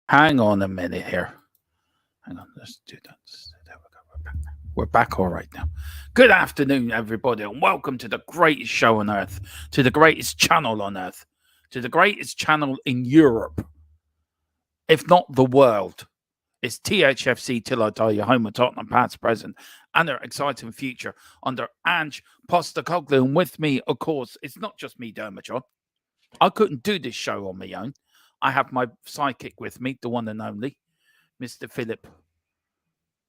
Hang on a minute here. Hang on, let's do that. There we go. We're back now. We're back all right now. Good afternoon, everybody, and welcome to the greatest show on earth, to the greatest channel on earth, to the greatest channel in Europe, if not the world. It's THFC Till I Die, your home of Tottenham past, present, and their exciting future under Ange Postecoglou. And with me, of course, it's not just me, DERMOTRON. I couldn't do this show on my own. I have my sidekick with me, the one and only, Mr. PHILLIP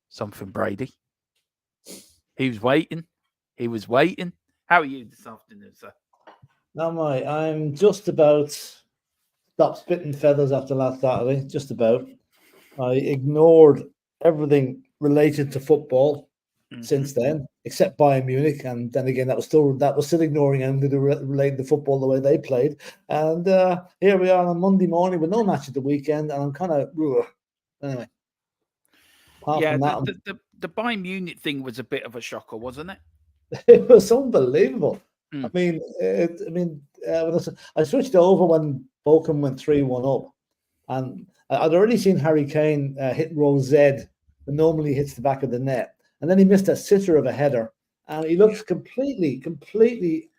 something Brady. He was waiting. He was waiting. How are you this afternoon, sir? No, mate, I'm just about stopped spitting feathers after last Saturday. Just about. I ignored everything related to football since then, except Bayern Munich, and then again that was still ignoring anything related to football the way they played. And here we are on Monday morning with no match at the weekend, and I'm kind of anyway. Yeah, the Bayern Munich thing was a bit of a shocker, wasn't it? It was unbelievable. I mean, when I switched over when Bochum went 3-1 up, and I'd already seen Harry Kane hit row Z, that normally hits the back of the net. And then he missed a sitter of a header. And he looks completely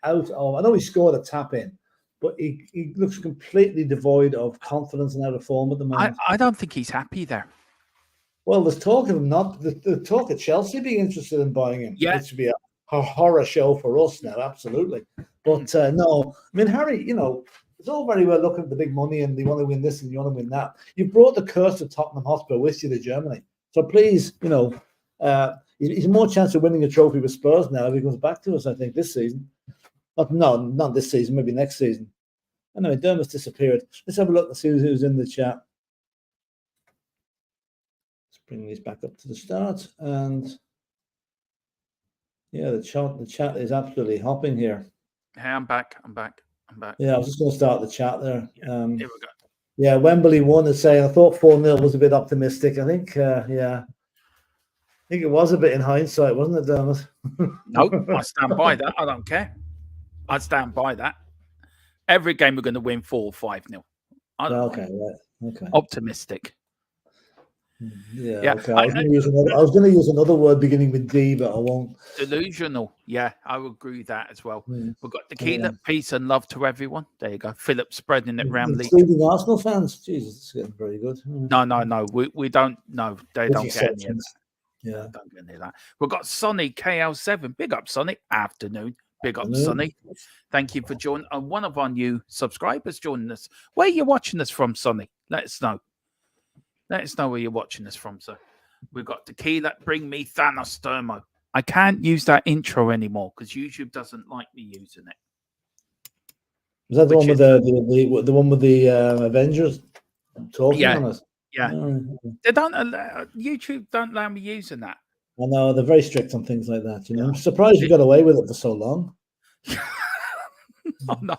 out of... I know he scored a tap in, but he looks completely devoid of confidence and out of form at the moment. I don't think he's happy there. Well, there's talk of him not... The talk of Chelsea being interested in buying him. Yeah. Which would be a horror show for us now, absolutely. But no, I mean, Harry, it's all very well looking at the big money and you want to win this and you want to win that. You brought the curse of Tottenham Hotspur with you to Germany. So please, he's more chance of winning a trophy with Spurs now if he comes back to us, I think, this season. No, not this season, maybe next season. Anyway, Dermot's disappeared. Let's have a look and see who's in the chat. Let's bring these back up to the start. And yeah, the chat is absolutely hopping here. Hey, I'm back. Yeah, I was just going to start the chat there. Here we go. Yeah, Wembley won is saying, I thought 4-0 was a bit optimistic. I think, I think it was a bit in hindsight, wasn't it, Dermot? No, I stand by that. I don't care. I stand by that. Every game we're going to win 4 or 5-0. Okay, right. Okay. Optimistic. Yeah. Okay. I was going to use another word beginning with D, but I won't. Delusional. Yeah, I would agree with that as well. We've got tequila, peace and love to everyone. There you go. Philip spreading it around. Including Arsenal fans. Jesus, it's getting very good. No. We don't. No, they don't get any of that. Yeah. Don't get any of that. We've got Sonny KL7. Big up, Sonny. Afternoon. Big up, Sonny. Thank you for joining. And one of our new subscribers joining us. Where are you watching us from, Sonny? Let us know. Let us know where you're watching us from, sir. We've got tequila. Bring me Thanos Thermo. I can't use that intro anymore because YouTube doesn't like me using it. Was that the one with the one with the Avengers talking on us? Yeah. They don't YouTube don't allow me using that. I know they're very strict on things like that. I'm surprised you got away with it for so long. Oh no.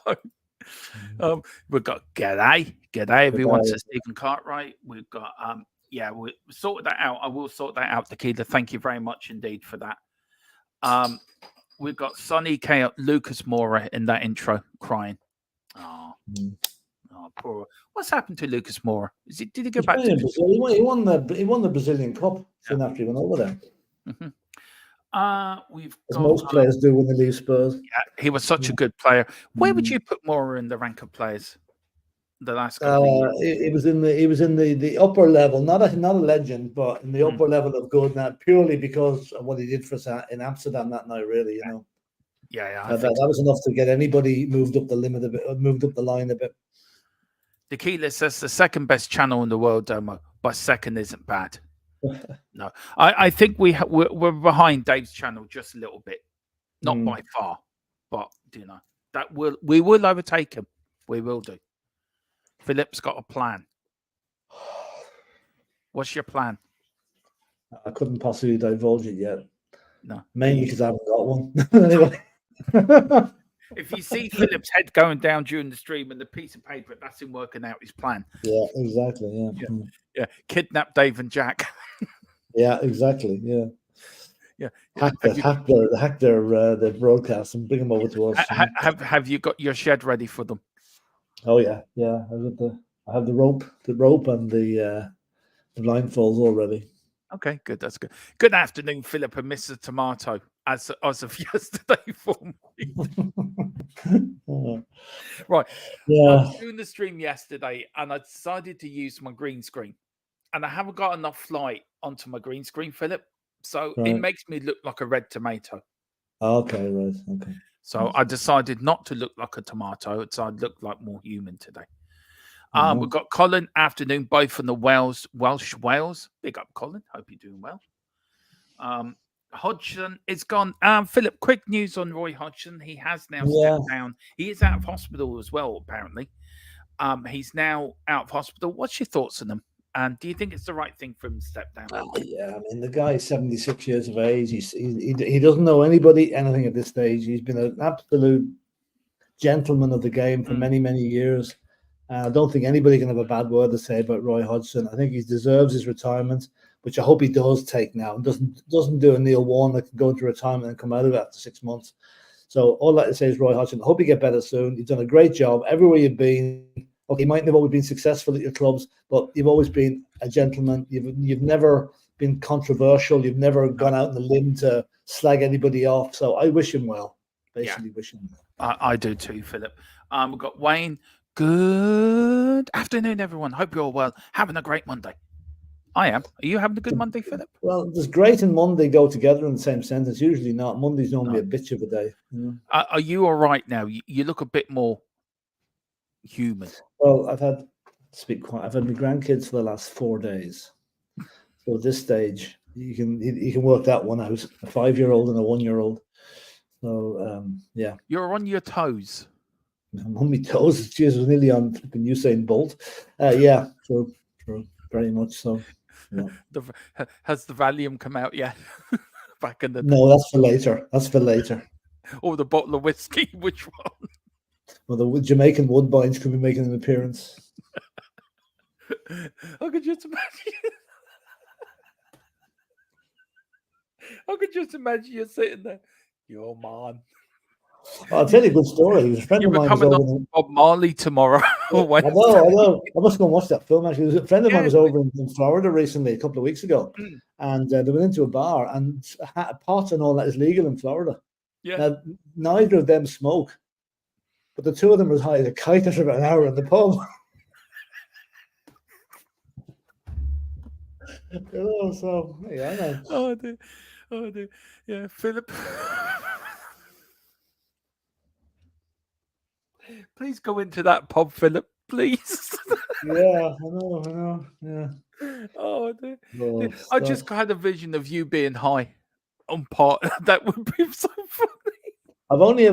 We've got G'day everyone to Stephen Cartwright. We've got we sorted that out. I will sort that out, Tequila. Thank you very much indeed for that. We've got Sonny K, Lucas Moura in that intro crying. Oh, poor. What's happened to Lucas Moura? Did he go back to Brazil? He won the Brazilian Cup soon after he went over there. We've as got, most players do when they leave Spurs. Yeah, he was such a good player. Where would you put Moura in the rank of players? The last couple of years? He was in the upper level, not a legend, but in the upper level of good now, purely because of what he did for us in Amsterdam that night. Really, that was enough to get anybody moved up the limit a bit, moved up the line a bit. Tequila says the second best channel in the world, Domo, but second isn't bad. No, I think we're behind Dave's channel just a little bit, not by far, but that we will overtake him. We will do. Philip's got a plan. What's your plan? I couldn't possibly divulge it yet. No, mainly because I haven't got one. Anyway. If you see Philip's head going down during the stream and the piece of paper, that's him working out his plan. Yeah, exactly. Yeah. Kidnap Dave and Jack. Yeah, exactly. Yeah. Hack their broadcast and bring them over to us. Have you got your shed ready for them? Oh yeah. I was at the I have the rope and the blindfolds already. Okay, good. That's good. Good afternoon, Philip and Mr. Tomato. As of yesterday for me. Right. Yeah. I was doing the stream yesterday and I decided to use my green screen. And I haven't got enough light onto my green screen, Philip. So it makes me look like a red tomato. Okay, right. Okay. So I decided not to look like a tomato, so I look like more human today. We've got Colin, afternoon, both from the Welsh Wales. Big up, Colin. Hope you're doing well. Hodgson is gone. Philip, quick news on Roy Hodgson. He has now stepped down. He is out of hospital as well, apparently. He's now out of hospital. What's your thoughts on him? And do you think it's the right thing for him to step down? Yeah, I mean, the guy is 76 years of age. He doesn't know anything at this stage. He's been an absolute gentleman of the game for many, many years. I don't think anybody can have a bad word to say about Roy Hodgson. I think he deserves his retirement, which I hope he does take now, and doesn't do a Neil Warnock, go into retirement and come out of it after 6 months. So all I can say is Roy Hodgson, I hope you get better soon. You've done a great job everywhere you've been. Okay, you might not have always been successful at your clubs, but you've always been a gentleman. You've never been controversial. You've never gone out on a limb to slag anybody off. So I wish him well. Basically, wish him well. I do too, Philip. We've got Wayne. Good afternoon, everyone. Hope you're all well. Having a great Monday. I am. Are you having a good Monday, Philip? Well, does great and Monday go together in the same sentence? Usually not. Monday's normally a bitch of a day. Are you all right now? You look a bit more human. Well, I've had my grandkids for the last 4 days. So at this stage, you can work that one out. A 5-year-old and a 1-year-old. So yeah. You're on your toes. I'm on my toes. Jeez, I was nearly on flipping Usain Bolt. Yeah, true. Very much so. Yeah. Has the Valium come out yet? Back in the No, that's for later. Or the bottle of whiskey, which one? Well, the Jamaican Woodbines could be making an appearance. I could just imagine you sitting there. Yo, man. I'll tell you a good story. A friend of mine was over in Bob Marley tomorrow. I know. I must go and watch that film. Actually, a friend of mine was over in Florida recently, a couple of weeks ago, and they went into a bar, and pot and all that is legal in Florida. Yeah. Now, neither of them smoke, but the two of them were high as a kite after about an hour in the pub. So yeah, I know. Oh dear. Yeah, Philip. Please go into that pub, Philip, please. Yeah, I know. Yeah. Oh, dear. I just had a vision of you being high on pot. That would be so funny. I've only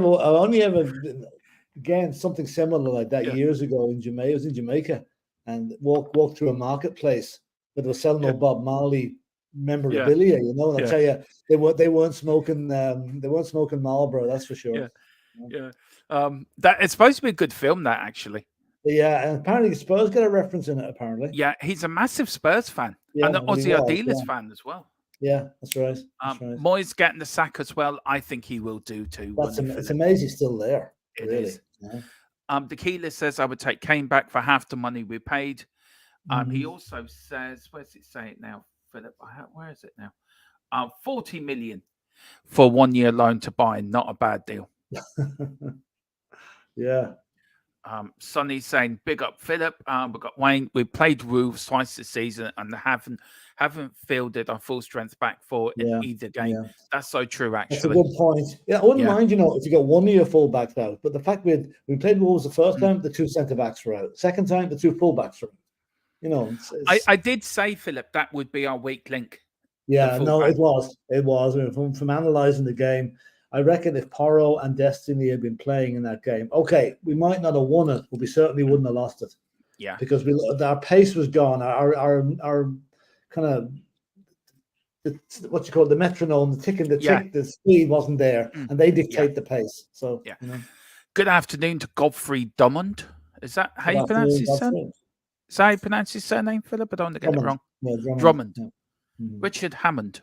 ever again something similar like that years ago in Jamaica. I was in Jamaica and walked through a marketplace where they were selling old Bob Marley memorabilia. You know, and I tell you, they weren't smoking Marlboro. That's for sure. Yeah. That it's supposed to be a good film. That actually. Yeah, and apparently Spurs get a reference in it. Apparently. Yeah, he's a massive Spurs fan and an Ozzy Ardiles fan as well. Yeah, that's right. Moyes getting the sack as well. I think he will do too. It's amazing he's still there. It really. Is. Yeah. Tequila says I would take Kane back for half the money we paid. He also says, where's it say it now, Philip? Where is it now? 40 million for 1 year loan to buy. Not a bad deal. Yeah. Sonny's saying, big up Philip. We've got Wayne. We played Wolves twice this season and haven't fielded our full strength back for in either game. Yeah. That's so true, actually. That's a good point. Yeah, I wouldn't mind, if you got one of your fullbacks out. But the fact we played Wolves the first time, the two centre backs were out. Second time, the two fullbacks were out. I did say, Philip, that would be our weak link. Yeah, no, it was. It was. From analysing the game, I reckon if Porro and Destiny had been playing in that game, okay, we might not have won it, but we certainly wouldn't have lost it. Yeah, because our pace was gone. Our kind of what you call the metronome, the ticking, the speed wasn't there, and they dictate the pace. So yeah. Good afternoon to Godfrey Drummond. Is that how you pronounce his surname? Is that how you pronounce his surname, Philip? I don't want to get it wrong. Yeah, Drummond. Yeah. Richard Hammond.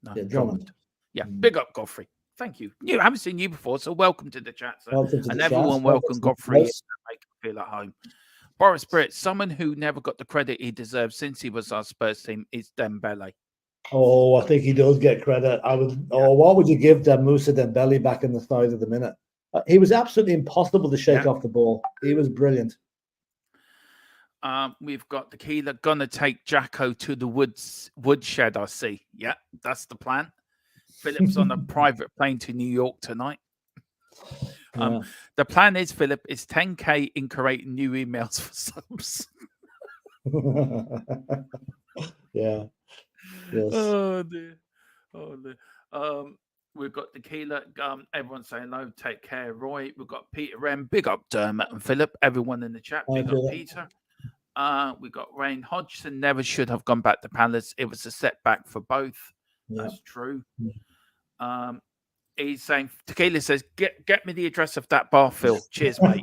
No, Drummond. Yeah, big up Godfrey. Thank you. I haven't seen you before, so welcome to the chat, sir. And everyone welcome Godfrey. Make him feel at home. Boris Britt, someone who never got the credit he deserves since he was our Spurs team is Dembele. Oh, I think he does get credit. I would. Yeah. Oh, what would you give to Moussa Dembele back in the side of the minute? He was absolutely impossible to shake off the ball. He was brilliant. We've got Tequila gonna take Jacko to the woodshed. I see. Yeah, that's the plan. Philip's on a private plane to New York tonight. The plan is, Philip, is 10K in creating new emails for subs. Yeah. Yes. Oh dear. Oh dear. We've got Tequila. Everyone saying hello. Take care, Roy. We've got Peter M. Big up Dermot and Philip. Everyone in the chat. Big up Peter. We got Rain Hodgson. Never should have gone back to Palace. It was a setback for both. Yeah. That's true. He's saying, Tequila says, get me the address of that bar, Phil. Cheers, mate.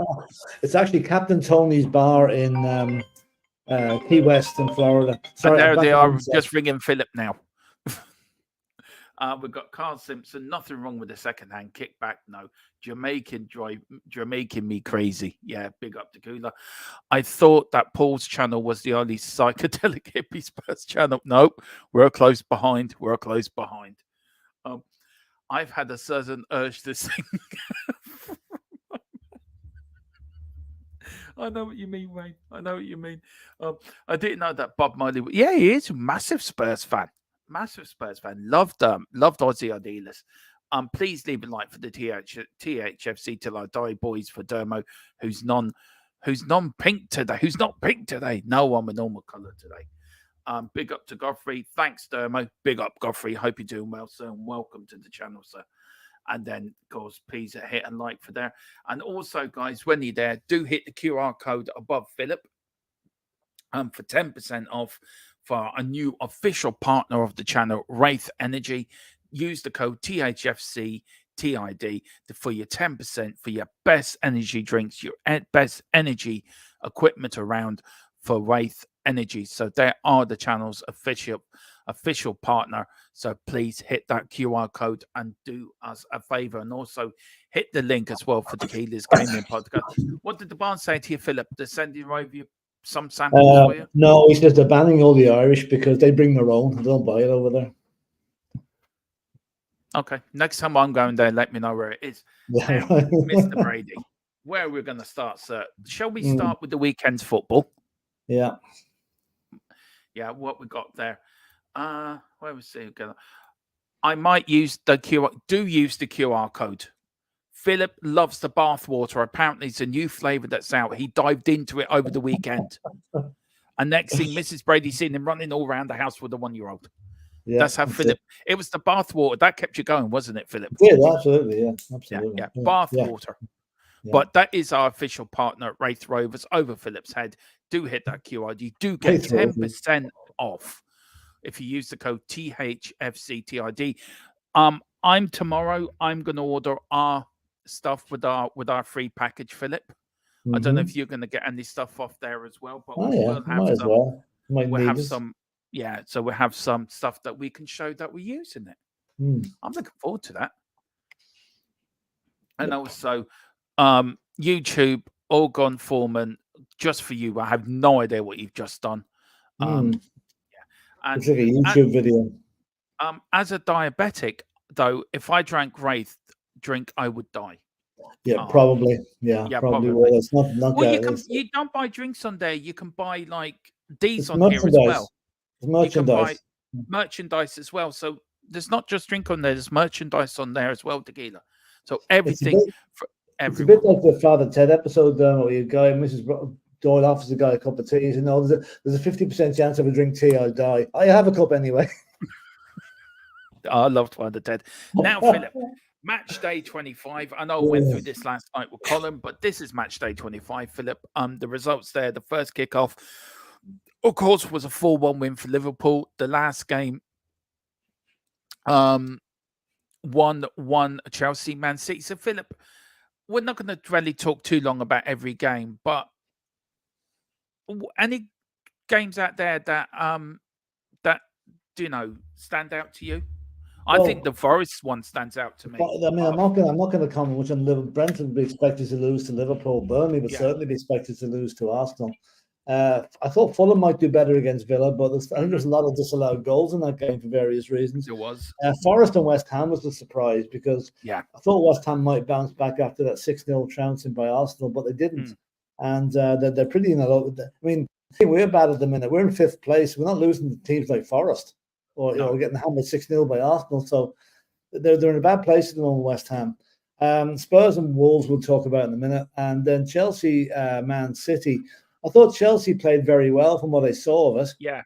It's actually Captain Tony's bar in Key West in Florida. Sorry, and there they are, just ringing Philip now. We've got Carl Simpson. Nothing wrong with the second-hand kickback. No. Jamaican me crazy. Yeah, big up Tequila. I thought that Paul's channel was the only psychedelic hippie Spurs channel. Nope. We're close behind. We're close behind. I've had a certain urge to sing. I know what you mean, Wayne. I know what you mean. I didn't know that Bob Marley. Yeah, he is a massive Spurs fan. Massive Spurs fan. Loved Ozzy Ardiles. Please leave a like for the THFC till I die, boys. For Dermo, who's non-pink today. Who's not pink today? No one with normal color today. Big up to Godfrey. Thanks, Dermo. Big up, Godfrey. Hope you're doing well, sir. And welcome to the channel, sir. And then, of course, please hit and like for there. And also, guys, when you're there, do hit the QR code above Philip for 10% off for a new official partner of the channel, Wraith Energy. Use the code THFC TID for your 10% for your best energy drinks, your best energy equipment around for Wraith Energy. So there are the channel's official partner. So please hit that QR code and do us a favor, and also hit the link as well for Tequila's Gaming Podcast. What did the barn say to you, Philip? They're sending over you some samples for you? No, he says they're banning all the Irish because they bring their own. They don't buy it over there. Okay. Next time I'm going there, let me know where it is. Yeah, now, Mr. Brady, where are we going to start, sir? Shall we start with the weekend's football? Yeah. Yeah, what we got there. Where was it? I might use the QR. Do use the QR code. Philip loves the bathwater. Apparently, it's a new flavor that's out. He dived into it over the weekend. And next thing, Mrs. Brady seen him running all around the house with a 1-year-old. Yeah, that's how Philip. It was the bathwater that kept you going, wasn't it, Philip? Yeah, absolutely. Yeah, absolutely. Yeah. Bathwater. Yeah. But that is our official partner, Wraith Rovers, over Philip's head. Do hit that QR. You do get 10% off if you use the code THFCTID. Tomorrow I'm going to order our stuff with our free package, Philip. I don't know if you're going to get any stuff off there as well, but we'll have some. We'll have some. Yeah, so we'll have some stuff that we can show that we're using it. I'm looking forward to that. And also, YouTube, Orgon Foreman, just for you. I have no idea what you've just done. And it's like a YouTube video. As a diabetic, though, if I drank Wraith drink, I would die. Yeah, probably. Yeah, probably. Well, it's not well, you don't buy drinks on there. You can buy like these on here as well. It's merchandise. You can buy merchandise as well. So there's not just drink on there. There's merchandise on there as well, Tequila. So everything for everyone. It's a bit like the Father Ted episode where you guy Mrs. Doyle offers the guy a cup of tea. You know, there's a 50% chance if I drink tea, I'll die. I have a cup anyway. I loved Father Ted. Now, Philip, match day 25. I know I went through this last night with Colin, but this is match day 25, Philip. The results there, the first kickoff, of course, was a 4-1 win for Liverpool. The last game, 1-1 Chelsea, Man City. So, Philip, we're not going to really talk too long about every game, but any games out there that stand out to you? I think the Forest one stands out to me. I mean, I'm not going to comment much on Liverpool. Brentford would be expected to lose to Liverpool. Burnley would certainly be expected to lose to Arsenal. I thought Fulham might do better against Villa, but I think there's a lot of disallowed goals in that game for various reasons. There was. Forest and West Ham was a surprise because I thought West Ham might bounce back after that 6-0 trouncing by Arsenal, but they didn't. And they're pretty in a low. I mean, we're bad at the minute. We're in 5th place. We're not losing to teams like Forest or getting hammered 6-0 by Arsenal. So they're in a bad place at the moment, West Ham. Spurs and Wolves we'll talk about in a minute. And then Chelsea, Man City. I thought Chelsea played very well from what I saw of it. Yeah.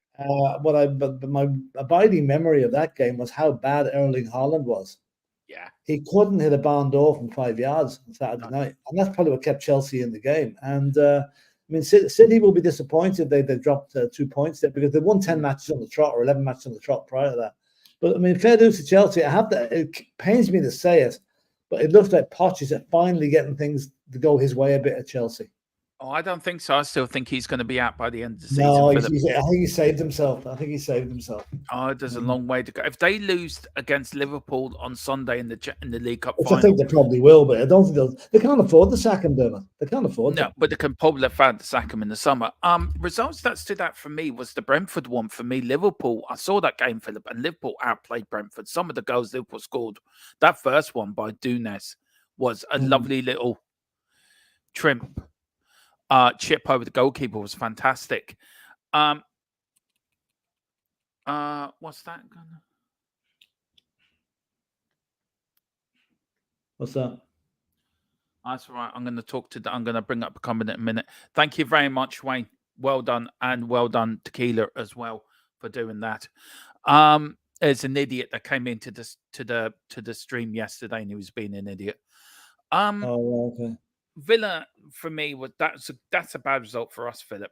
But my abiding memory of that game was how bad Erling Haaland was. Yeah. He couldn't hit a barn door from 5 yards on Saturday night. And that's probably what kept Chelsea in the game. And I mean, City will be disappointed they dropped 2 points there because they won 10 matches on the trot or 11 matches on the trot prior to that. But I mean, fair dues to Chelsea. It pains me to say it, but it looks like Poch is finally getting things to go his way a bit at Chelsea. Oh, I don't think so. I still think he's going to be out by the end of the season. No, I think he saved himself. Oh, there's a long way to go. If they lose against Liverpool on Sunday in the League Cup final, I think they probably will, but I don't think they can't afford to sack him, Dermot. They can't afford to. No, but they can probably afford to sack him in the summer. Results that stood out for me was the Brentford one. For me, Liverpool. I saw that game, Philip, and Liverpool outplayed Brentford. Some of the goals Liverpool scored. That first one by Dunes was a lovely little trim. Chip over the goalkeeper was fantastic. What's that? What's that? That's all right. I'm going to bring up a comment in a minute. Thank you very much, Wayne. Well done, and well done, Tequila, as well, for doing that. There's an idiot that came into the stream yesterday, and he was being an idiot. Okay. Villa, for me, that's a bad result for us, Philip.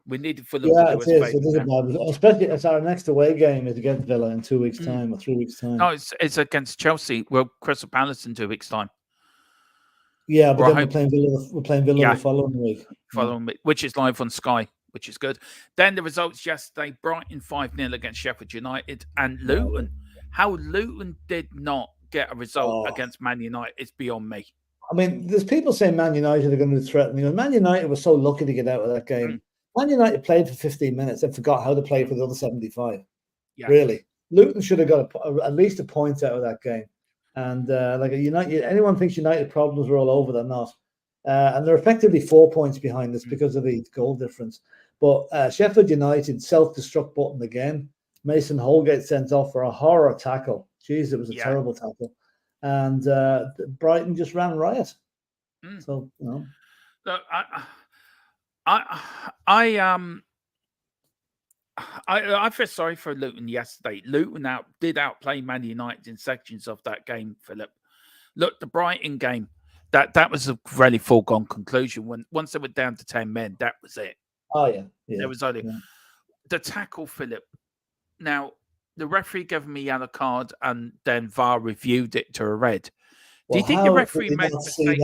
We needed Fulham to do us a favor. It is a bad result. Especially it's our next away game is against Villa in 2 weeks' time or 3 weeks' time. No, it's against Chelsea. Well, Crystal Palace in 2 weeks' time. Yeah, but then we're playing Villa the following week. Week, which is live on Sky, which is good. Then the results yesterday: Brighton 5-0 against Sheffield United, and Luton. How Luton did not get a result against Man United is beyond me. I mean, there's people saying Man United are going to threaten. Man United was so lucky to get out of that game. Man United played for 15 minutes and forgot how to play for the other 75. Yeah. Really. Luton should have got at least a point out of that game. And anyone thinks United problems were all over, they're not. And they're effectively 4 points behind us because of the goal difference. But Sheffield United self-destruct button again. Mason Holgate sent off for a horror tackle. Jeez, it was a terrible tackle. And Brighton just ran riot. So, Look, I feel sorry for Luton yesterday. Luton did outplay Man United in sections of that game, Philip. Look, the Brighton game, that was a really foregone conclusion. Once they were down to 10 men, that was it. Oh, yeah. There was only the tackle, Philip. Now, the referee gave me a yellow card and then VAR reviewed it to a red. Do you think the referee made a mistake?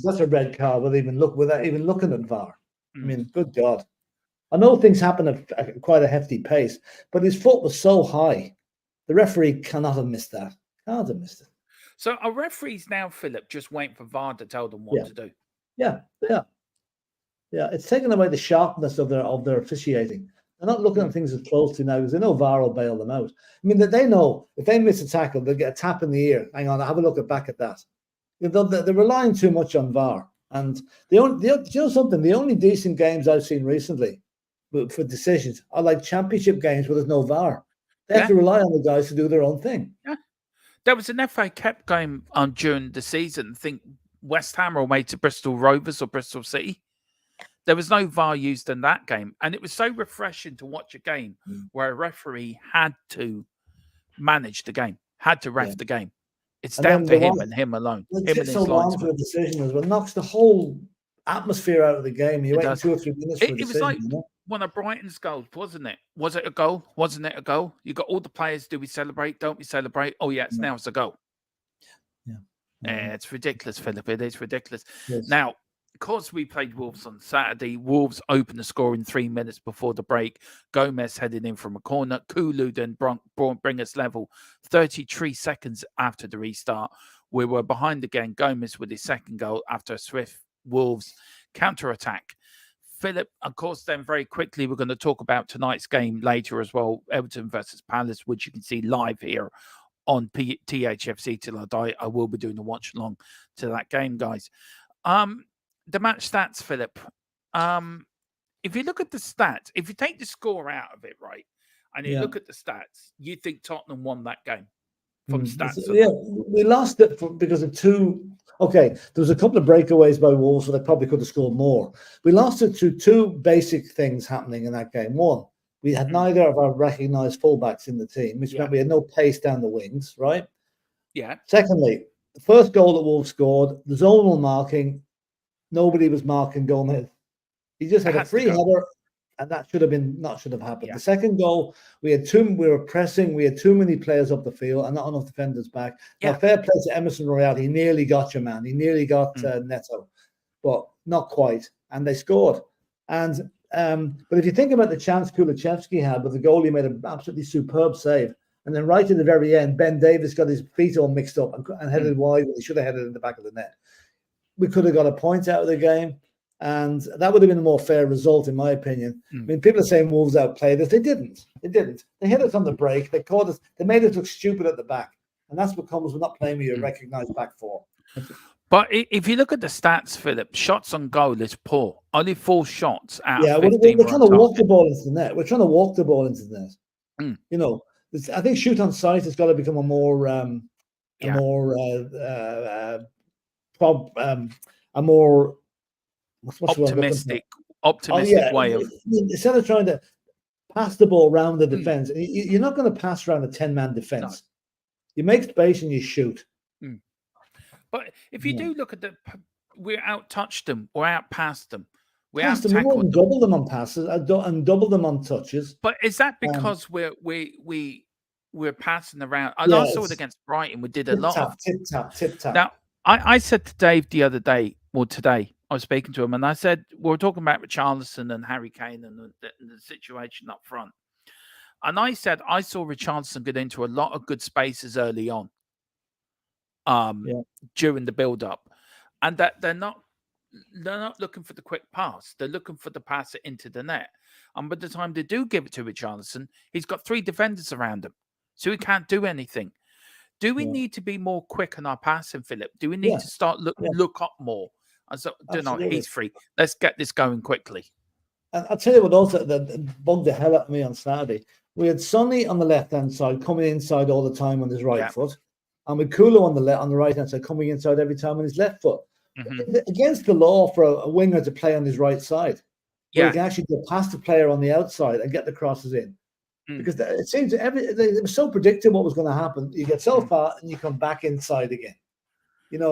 That's a red card without even looking at VAR. I mean, good God. I know things happen at quite a hefty pace, but his foot was so high. The referee cannot have missed that. Can't have missed it. So are referees now, Philip, just waiting for VAR to tell them what to do? Yeah. It's taken away the sharpness of their officiating. They're not looking at things as closely now because they know VAR will bail them out. I mean, they know if they miss a tackle, they'll get a tap in the ear. Hang on, have a look back at that. They're relying too much on VAR. And you know something? The only decent games I've seen recently for decisions are like championship games where there's no VAR. They have to rely on the guys to do their own thing. Yeah. There was an FA Cup game during the season. I think West Ham were away to Bristol Rovers or Bristol City. There was no VAR used in that game. And it was so refreshing to watch a game where a referee had to manage the game, had to ref the game. It's down to him and him alone. Him and his long for a decision as well. Knocks the whole atmosphere out of the game. You wait 2 or 3 minutes for a decision. It was like one of Brighton's goals, wasn't it? Was it a goal? Wasn't it a goal? You got all the players. Do we celebrate? Don't we celebrate? Oh, yeah, now it's a goal. Yeah. It's ridiculous, Philip. It is ridiculous. Yes. Now, Because we played Wolves on Saturday, Wolves opened the score in 3 minutes before the break. Gomez headed in from a corner. Kulu then bring us level 33 seconds after the restart. We were behind again. Gomez with his second goal after a swift Wolves counter-attack. PHILLIP, of course, then very quickly, we're going to talk about tonight's game later as well. Everton versus Palace, which you can see live here on THFC till I die. I will be doing a watch along to that game, guys. The match stats, PHILLIP. If you look at the stats, if you take the score out of it, right, and you look at the stats, you think Tottenham won that game from stats? Yeah, we lost it because of two. Okay, there was a couple of breakaways by Wolves, so they probably could have scored more. We lost it through two basic things happening in that game. One, we had neither of our recognised fullbacks in the team, which meant we had no pace down the wings, right? Yeah. Secondly, the first goal that Wolves scored, the zonal marking, nobody was marking Gomez. He just had a free header, and that should have happened. Yeah. The second goal, we were pressing, we had too many players up the field and not enough defenders back. Yeah. Now, fair play to Emerson Royale. He nearly got you, man. He nearly got Neto, but not quite. And they scored. And but if you think about the chance Kulusevski had, but the goalie made an absolutely superb save. And then right at the very end, Ben Davies got his feet all mixed up and headed wide. He should have headed in the back of the net. We could have got a point out of the game. And that would have been a more fair result, in my opinion. I mean, people are saying Wolves outplayed us. They didn't. They hit us on the break. They caught us. They made us look stupid at the back. And that's what comes with not playing with your recognised back four. But if you look at the stats, PHILLIP, shots on goal is poor. Only 4 shots out of 15. We're trying to walk the ball into the net. We're trying to walk the ball into the net. You know, I think shoot on sight has got to become a more optimistic way of instead of trying to pass the ball around the defense. You're not going to pass around a 10-man defense. No. You make space and you shoot. But if you do look at we out-touched them or out-passed them. We out-tackled them. Double them on passes and double them on touches. But is that because we're passing around? I saw it against Brighton. We did a lot of tip-tap. Now, I said to Dave the other day, or today, I was speaking to him, and I said, we were talking about Richarlison and Harry Kane and the situation up front. And I said, I saw Richarlison get into a lot of good spaces early on during the build-up. And that they're not looking for the quick pass. They're looking for the pass into the net. And by the time they do give it to Richarlison, he's got 3 defenders around him. So he can't do anything. Do we need to be more quick in our passing, PHILLIP? Do we need to start look up more? And so, he's free. Let's get this going quickly. And I'll tell you what also that bugged the hell out of me on Saturday. We had Sonny on the left-hand side coming inside all the time on his right foot. And with Kulu on the right-hand side coming inside every time on his left foot. Against the law for a winger to play on his right side. Where he can actually go past the player on the outside and get the crosses in. Because it seems it was so predictable what was going to happen. You get so far and you come back inside again. You know,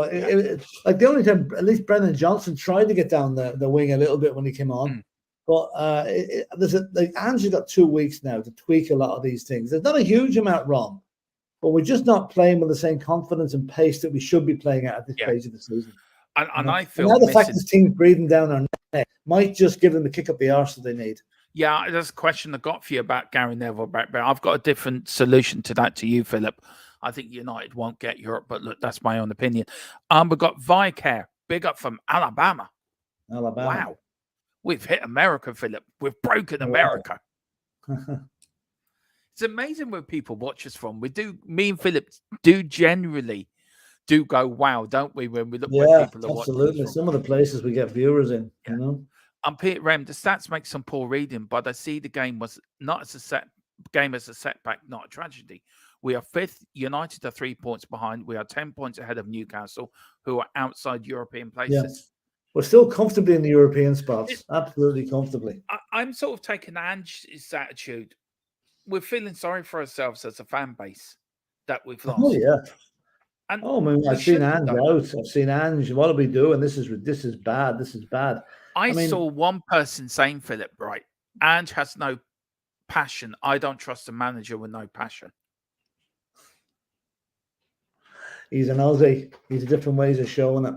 like the only time at least Brendan Johnson tried to get down the wing a little bit when he came on. But Ange's got 2 weeks now to tweak a lot of these things. There's not a huge amount wrong, but we're just not playing with the same confidence and pace that we should be playing at this stage of the season. And I feel now the fact this team's breathing down our neck might just give them the kick up the arse that they need. Yeah, there's a question I got for you about Gary Neville. But I've got a different solution to that to you, PHILLIP. I think United won't get Europe, but look, that's my own opinion. We've got Vicare, big up from Alabama. Wow. We've hit America, PHILLIP. We've broken America. It's amazing where people watch us from. Me and PHILLIP do generally go, wow, don't we, when we look where people are watching. Absolutely. Some of the places we get viewers in, you know. Peter Rem, the stats make some poor reading, but I see the game was not as a setback, not a tragedy. We are 5th. United are 3 points behind. We are 10 points ahead of Newcastle, who are outside European places. Yeah. We're still comfortably in the European spots. Absolutely comfortably. I'm sort of taking Ange's attitude. We're feeling sorry for ourselves as a fan base that we've lost. Oh, yeah. And I've seen Ange out. I've seen Ange. What are we doing? This is bad. This is bad. I saw one person saying, PHILLIP, right, Ange has no passion. I don't trust a manager with no passion. He's an Aussie. He's different ways of showing it.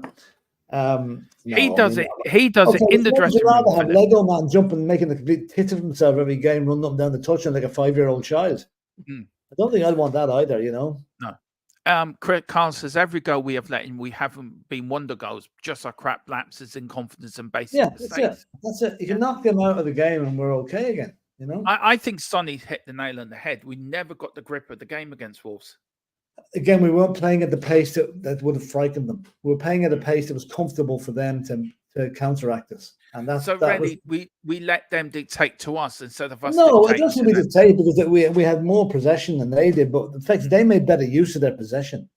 He No, I does mean, it. He does it in the would you dressing room. rather have Philip. Lego Man jumping, making the complete tit of himself every game, running up and down the touchline like a 5-year-old child? Mm. I don't think I'd want that either, you know? No. Carl says every goal we have let in, we haven't been wonder goals, just our crap lapses in confidence and basic Yeah, that's it. mistakes. That's it. You can knock them out of the game and we're okay again, you know? I think Sonny hit the nail on the head. We never got the grip of the game against Wolves. Again, we weren't playing at the pace that would have frightened them. We were playing at a pace that was comfortable for them to counteract us. And So that really, we let them dictate to us instead of us No, I dictating don't think to we them. dictate because we had more possession than they did, but the fact is they made better use of their possession.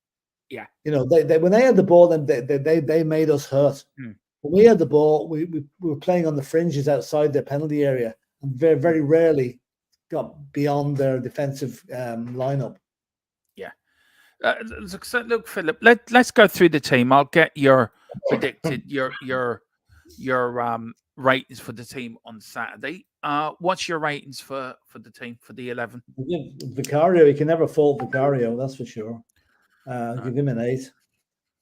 Yeah. You know, they when they had the ball, then they made us hurt. When we had the ball, we were playing on the fringes outside their penalty area and very, very rarely got beyond their defensive lineup. Yeah. So look, Philip, let's go through the team. I'll get your predicted your ratings for the team on Saturday. What's your ratings for the team for the 11? Vicario, you can never fault Vicario, that's for sure. Give him an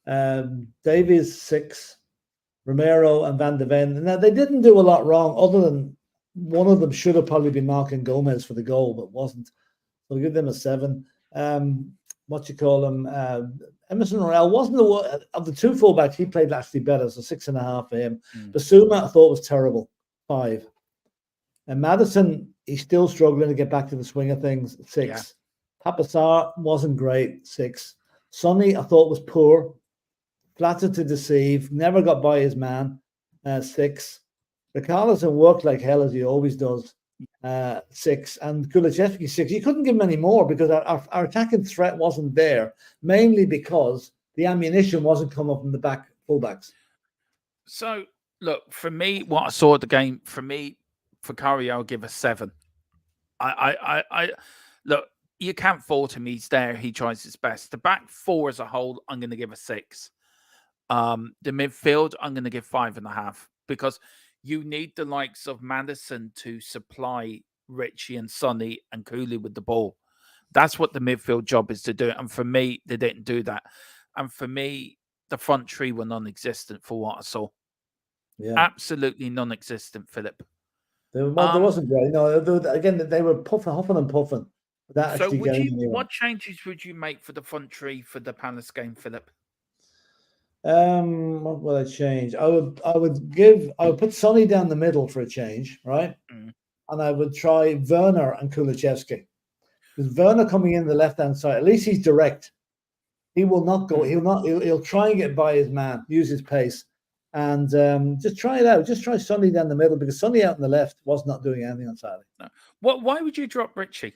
8. Davies 6. Romero and Van de Ven. Now they didn't do a lot wrong, other than one of them should have probably been marking Gomez for the goal, but wasn't. So I'll give them a 7. Emerson Royale wasn't the one of the two fullbacks. He played actually better, so 6.5 for him. Basuma I thought was terrible, 5. And Maddison, he's still struggling to get back to the swing of things, 6. Yeah. Papassar wasn't great, 6. Sonny I thought was poor, flattered to deceive, never got by his man, 6. Richarlison worked like hell as he always does, 6. And Kulusevski 6. You couldn't give him any more because our attacking threat wasn't there, mainly because the ammunition wasn't coming from the back fullbacks. So look, for me, what I saw at the game, for me, Vicario, I'll give a 7. I look, you can't fault him. He's there. He tries his best. The back 4 as a whole, I'm going to give a 6. The midfield, I'm going to give 5.5 because you need the likes of Maddison to supply Richie and Sonny and Cooley with the ball. That's what the midfield job is to do. And for me, they didn't do that. And for me, the front three were non-existent for what I saw. Yeah, absolutely non-existent, Philip. There wasn't great. No, again, they were huffing and puffing. So what changes would you make for the front three for the Palace game, Philip? What will I change? I would put Sonny down the middle for a change, right? And I would try Werner and Kulusevski. Because Werner coming in the left-hand side, at least he's direct. He will not go, he'll try and get by his man, use his pace. And just try it out. Just try Sonny down the middle because Sonny out on the left was not doing anything on Saturday. No. Why would you drop Richie?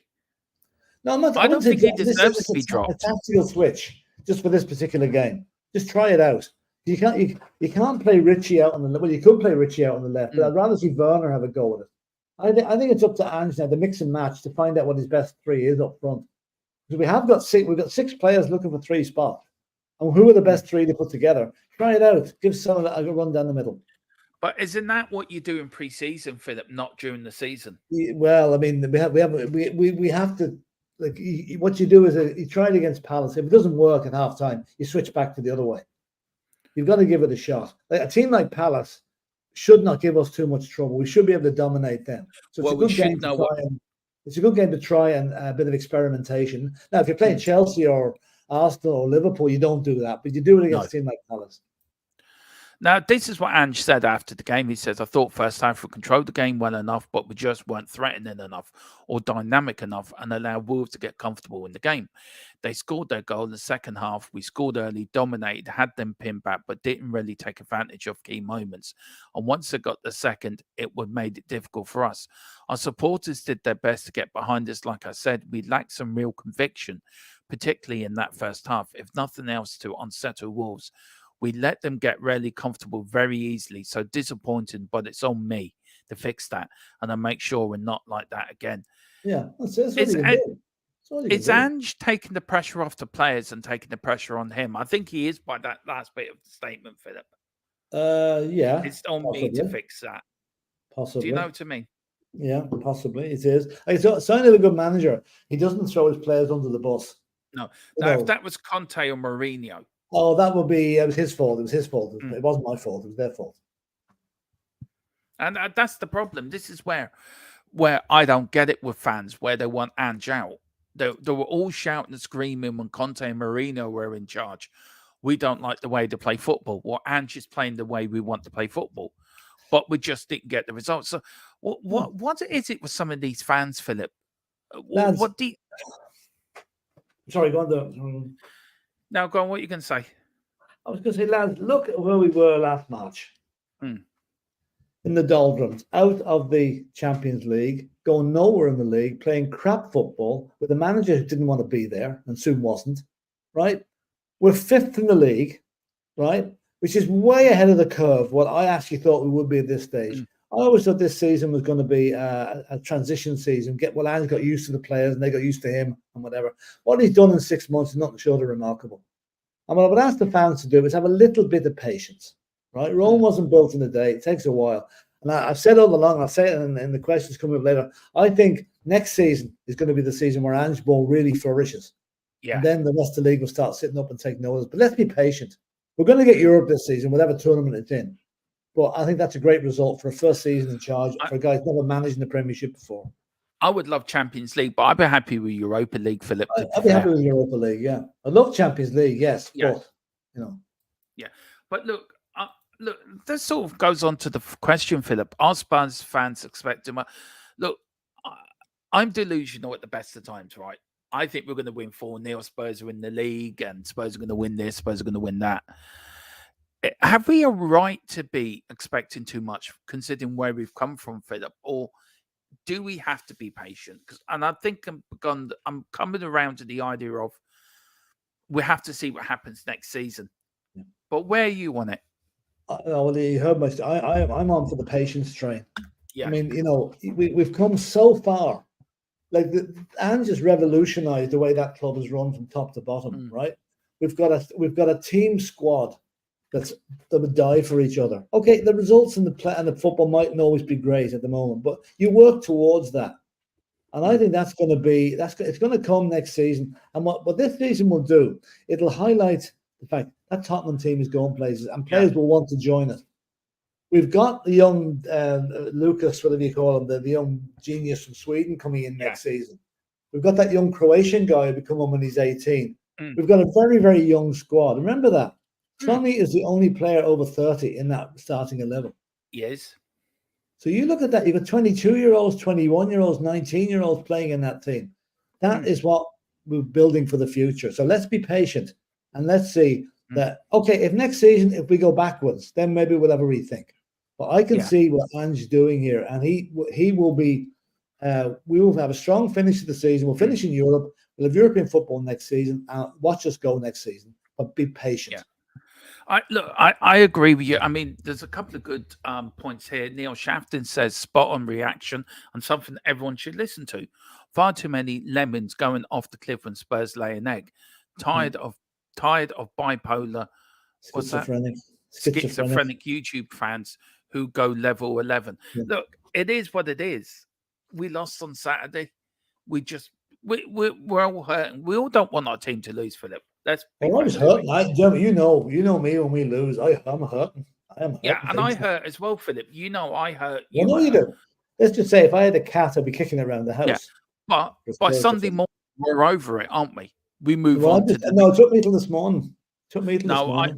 No, I'm not. I don't think he deserves to be dropped. A tactical switch just for this particular game. Just try it out. You can't play Richie out on the left. Well, you could play Richie out on the left, but I'd rather see Werner have a go with it. I think it's up to Ange now to mix and match to find out what his best 3 is up front. Because we've got 6 players looking for 3 spots. And who are the best 3 to put together? Try it out. Give someone a run down the middle. But isn't that what you do in pre-season, Philip? Not during the season. Well, I mean, we have to. Like what you do is you try it against Palace. If it doesn't work at half time, you switch back to the other way. You've got to give it a shot. Like a team like Palace should not give us too much trouble. We should be able to dominate them. So it's a good game to try and it's a good game to try and a bit of experimentation. Now, if you're playing Chelsea or Arsenal or Liverpool, you don't do that, but you do it against a team like Palace. Now, this is what Ange said after the game. He says, I thought first half we controlled the game well enough, but we just weren't threatening enough or dynamic enough and allowed Wolves to get comfortable in the game. They scored their goal in the second half. We scored early, dominated, had them pinned back, but didn't really take advantage of key moments. And once they got the second, it would made it difficult for us. Our supporters did their best to get behind us. Like I said, we lacked some real conviction, particularly in that first half, if nothing else to unsettle Wolves. We let them get really comfortable very easily. So disappointing, but it's on me to fix that. And I make sure we're not like that again. Yeah, Is Ange taking the pressure off the players and taking the pressure on him? I think he is by that last bit of the statement, Philip. Yeah. It's on me to fix that. Possibly. Do you know what I mean? Yeah, possibly. It is. Sign of a good manager. He doesn't throw his players under the bus. No. Now, if that was Conte or Mourinho, Oh, that would be, it was his fault. It was his fault. It wasn't my fault. It was their fault. And that's the problem. This is where I don't get it with fans, where they want Ange out. They were all shouting and screaming when Conte and Mourinho were in charge. We don't like the way to play football. Well, Ange is playing the way we want to play football, but we just didn't get the results. So, what is it with some of these fans, Philip? Lads, what do you... Sorry, go on. Now, go on. What are you going to say? I was going to say, lads, look at where we were last March. In the doldrums, out of the Champions League, going nowhere in the league, playing crap football with a manager who didn't want to be there and soon wasn't, right? We're 5th in the league, right? Which is way ahead of the curve, what I actually thought we would be at this stage. I always thought this season was going to be a transition season. Ange got used to the players and they got used to him and whatever. What he's done in 6 months is nothing short of remarkable. And what I would ask the fans to do is have a little bit of patience, right? Rome wasn't built in a day. It takes a while. And I've said all along, I'll say it in the questions coming up later, I think next season is going to be the season where Ange Ball really flourishes. Yeah. And then the rest of the league will start sitting up and take notice. But let's be patient. We're going to get Europe this season, whatever tournament it's in. But I think that's a great result for a first season in charge, for a guy who's never managed in the Premiership before. I would love Champions League, but I'd be happy with Europa League, Philip. I'd be happy with Europa League, yeah. I love Champions League, yes. Yeah. But, you know. Yeah. But look, this sort of goes on to the question, Philip. Are Spurs fans expecting? Look, I'm delusional at the best of times, right? I think we're going to win 4-0. Spurs are in the league, and Spurs are going to win this. Spurs are going to win that. Have we a right to be expecting too much, considering where we've come from, Philip? Or do we have to be patient? And I think I'm coming around to the idea of we have to see what happens next season. Yeah. But where are you on it? Well, you heard my. I'm on for the patience train. Yeah. I mean, you know, we've come so far. Like Ange has revolutionized the way that club is run from top to bottom. Right? We've got a team squad that would die for each other. Okay, the results in the football mightn't always be great at the moment, but you work towards that. And I think it's going to come next season. And what this season will do, it'll highlight the fact that Tottenham team is going places and players will want to join it. We've got the young Lucas, whatever you call him, the young genius from Sweden coming in next season. We've got that young Croatian guy who will come on when he's 18. We've got a very, very young squad. Remember that. Sonny is the only player over 30 in that starting 11. Yes. So you look at that, you've got 22-year-olds, 21-year-olds, 19-year-olds playing in that team. That is what we're building for the future. So let's be patient and let's see that, okay, if next season, if we go backwards, then maybe we'll have a rethink. But I can see what Ange is doing here, and he will be, we will have a strong finish to the season. We'll finish in Europe. We'll have European football next season. Watch us go next season, but be patient. Yeah. I agree with you. I mean, there's a couple of good points here. Neil Shafton says spot on reaction and something that everyone should listen to. Far too many lemons going off the cliff when Spurs lay an egg. Tired of bipolar, schizophrenic YouTube fans who go level 11. Yeah. Look, it is what it is. We lost on Saturday. We're all hurting. We all don't want our team to lose, Philip. I was hurting. You know me when we lose. I'm hurting. I am hurting. Yeah, and I hurt as well, Philip. You know I hurt. You do. Let's just say if I had a cat, I'd be kicking it around the house. Yeah. But by Sunday morning, we're over it, aren't we? We move on. No, it took me till this morning. I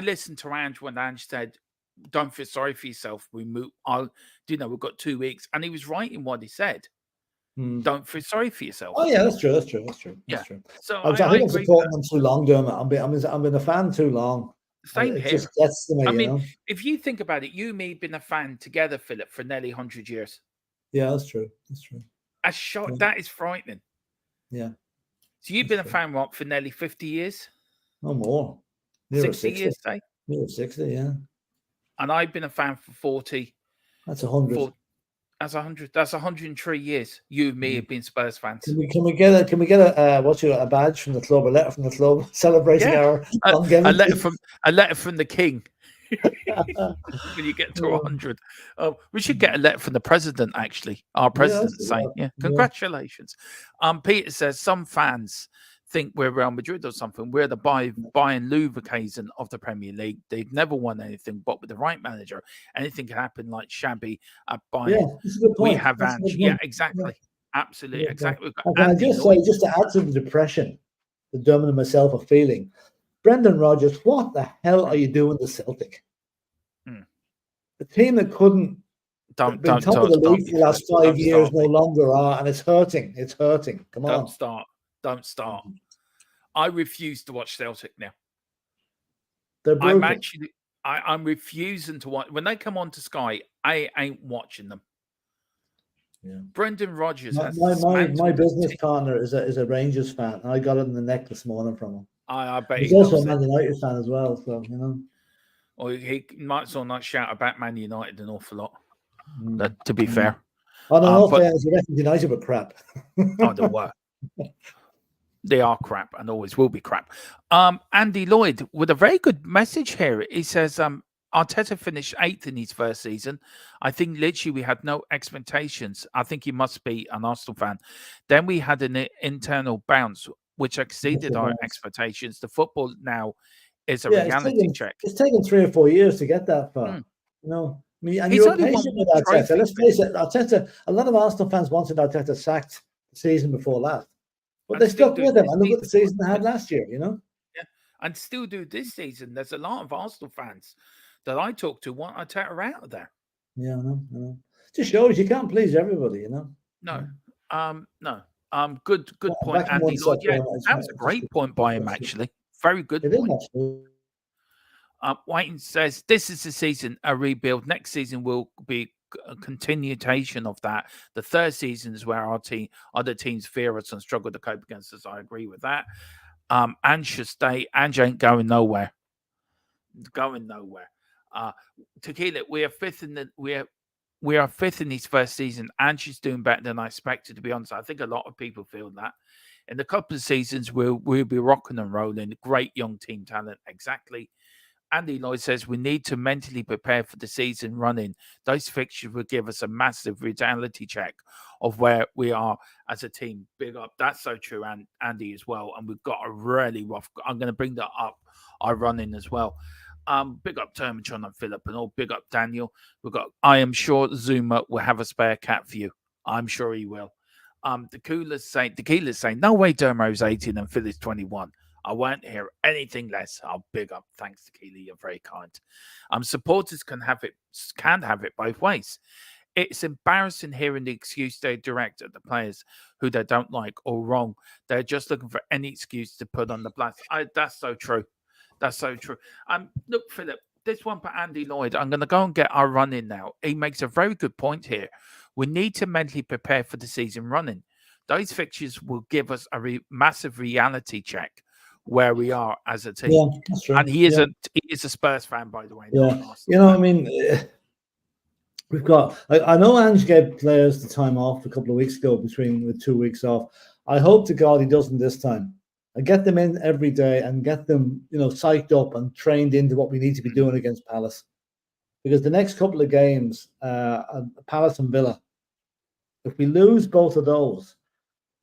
listened to Ange when Ange said, "Don't feel sorry for yourself. We move. We've got 2 weeks," and he was right in what he said. Don't feel sorry for yourself. Oh yeah, that's true. Yeah. So I think I'm supporting them too long, Dermot. I've been a fan too long. Same here. Just gets to me, I mean, if you think about it, you and me have been a fan together, Philip, for nearly 100 years. Yeah, that's true. That is frightening. Yeah. So you've been a fan, what, for nearly 50 years? No more. 60 years, say? Near 60, yeah. And I've been a fan for 40. That's 100. That's 100. That's 103 years. You and me have been Spurs fans. Can we get a badge from the club, a letter from the club celebrating our a letter from the king when you get to 100. We should get a letter from the president, actually. Our president saying, congratulations. Peter says some fans think we're Real Madrid or something. We're the Bayern Leverkusen of the Premier League. They've never won anything, but with the right manager, anything can happen. Like Shabby at Bayern, Yeah, that's a good point. we have That's a Ange. good Yeah, point. exactly, absolutely, Yeah. exactly. We've got And can I Andy just Lloyd. say, just to add to the depression that Dermot and myself are feeling, Brendan Rodgers, what the hell are you doing to Celtic? The team that couldn't been top of the league for the last 5 years no longer are, and it's hurting. It's hurting. Come on. Don't start. I refuse to watch Celtic now. They're brutal. I'm refusing to watch when they come on to Sky. I ain't watching them. Yeah. Brendan Rodgers has my business partner is a Rangers fan. I got it in the neck this morning from him. I bet he's also a Man United fan as well. So you know. Or he might as well not shout about Man United an awful lot. To be fair. On all fairness, the rest of United were crap. Oh, they were. They are crap and always will be crap. Andy Lloyd with a very good message here. He says, Arteta finished 8th in his first season. I think literally we had no expectations. I think he must be an Arsenal fan. Then we had an internal bounce, which exceeded our expectations. The football now is a reality check. It's taken 3 or 4 years to get that far. You know, I mean, and you're patient with Arteta. Let's face it, Arteta, a lot of Arsenal fans wanted Arteta sacked the season before last. But they stuck with him, and look at the season they had last year, you know? Yeah, and still do this season. There's a lot of Arsenal fans that I talk to want Arteta out of there. Yeah, I know. Just shows you can't please everybody, you know? No. Good point, Andy Lloyd. Yeah, that was a great point by him, actually. Very good point. Whiten says, this is the season, a rebuild. Next season will be a continuation of that. The third season is where our other teams fear us and struggle to cope against us. I agree with that. Ange should stay. Ange ain't going nowhere. Tequila, we are fifth in his first season. Ange is doing better than I expected, to be honest. I think a lot of people feel that. In a couple of seasons, we'll be rocking and rolling. Great young team talent. Exactly. Andy Lloyd says we need to mentally prepare for the season running. Those fixtures will give us a massive reality check of where we are as a team. Big up. That's so true, Andy, as well. And we've got a really rough. I'm going to bring that up. Our running as well. Big up DERMOTRON and PHILLIP and all. Big up Daniel. I am sure Zuma will have a spare cat for you. I'm sure he will. Tequila's saying, no way Dermo's 18 and Phil's 21. I won't hear anything less. I'll big up. Thanks, Tequila. You're very kind. Supporters can have it both ways. It's embarrassing hearing the excuse they direct at the players who they don't like or wrong. They're just looking for any excuse to put on the blast. That's so true. That's so true. Look, Philip, this one for Andy Lloyd. I'm going to go and get our run in now. He makes a very good point here. We need to mentally prepare for the season running. Those fixtures will give us a massive reality check where we are as a team. Yeah, that's true. And he is a Spurs fan, by the way. Yeah, you know, I mean, we've got. I know Ange gave players the time off a couple of weeks ago with 2 weeks off. I hope to God he doesn't this time. And get them in every day and get them, you know, psyched up and trained into what we need to be doing against Palace. Because the next couple of games, Palace and Villa, if we lose both of those,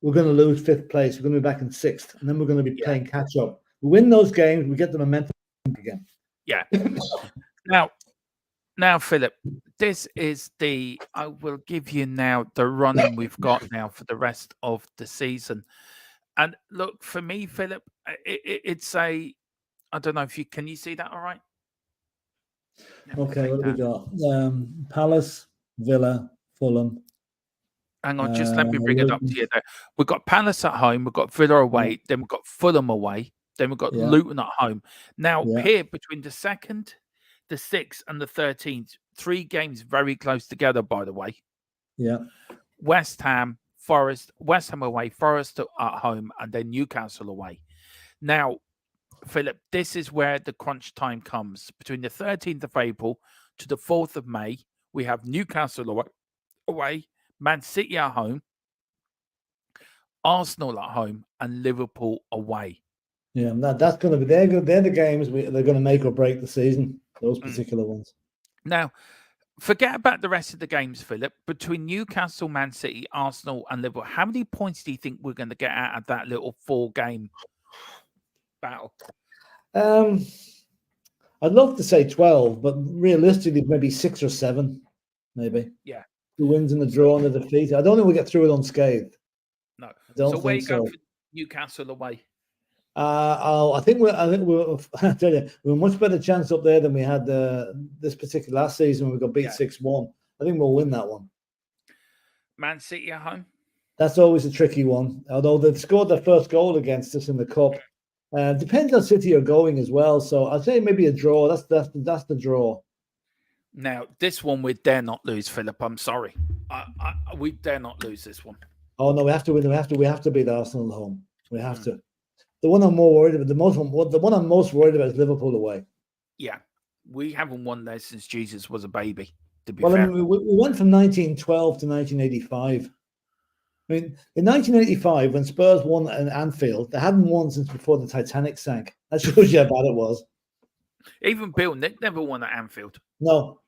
we're going to lose 5th place. We're going to be back in 6th, and then we're going to be playing catch up. We win those games, we get the momentum again. Yeah. Now, Philip, this is I will give you now the running we've got now for the rest of the season. And look, for me, Philip, it's I don't know if can you see that all right? Okay, what do we got? Palace, Villa, Fulham. Hang on, just let me bring it up to you there. We've got Palace at home, we've got Villa away, then we've got Fulham away, then we've got Luton at home. Now, here between the 2nd, the 6th, and the 13th, 3 games very close together, by the way. Yeah. West Ham away, Forest at home, and then Newcastle away. Now, Philip, this is where the crunch time comes. Between the 13th of April to the 4th of May, we have Newcastle away, Man City at home, Arsenal at home, and Liverpool away. Yeah, that's going to be they're the games they're going to make or break the season. Those particular ones. Now, forget about the rest of the games, Philip. Between Newcastle, Man City, Arsenal, and Liverpool, how many points do you think we're going to get out of that little 4-game battle? I'd love to say 12, but realistically, maybe 6 or 7, maybe. Yeah. The wins and the draw and the defeat. I don't think we'll get through it unscathed. No. I don't so where think you go so. for Newcastle away? I think we'll. I tell you, we're a much better chance up there than we had this particular last season when we got beat 6-1. I think we'll win that one. Man City at home. That's always a tricky one. Although they've scored their first goal against us in the cup. Depends how City are going as well. So I'd say maybe a draw. That's the draw. Now this one we dare not lose, Philip. I'm sorry. We dare not lose this one. Oh no, we have to win. We have to beat Arsenal at home. We have to. The one I'm more worried about, the one I'm most worried about is Liverpool away. Yeah, we haven't won there since Jesus was a baby. To be fair. I mean, we went from 1912 to 1985. I mean, in 1985, when Spurs won at Anfield, they hadn't won since before the Titanic sank. That shows you how bad it was. Even Bill Nick never won at Anfield. No.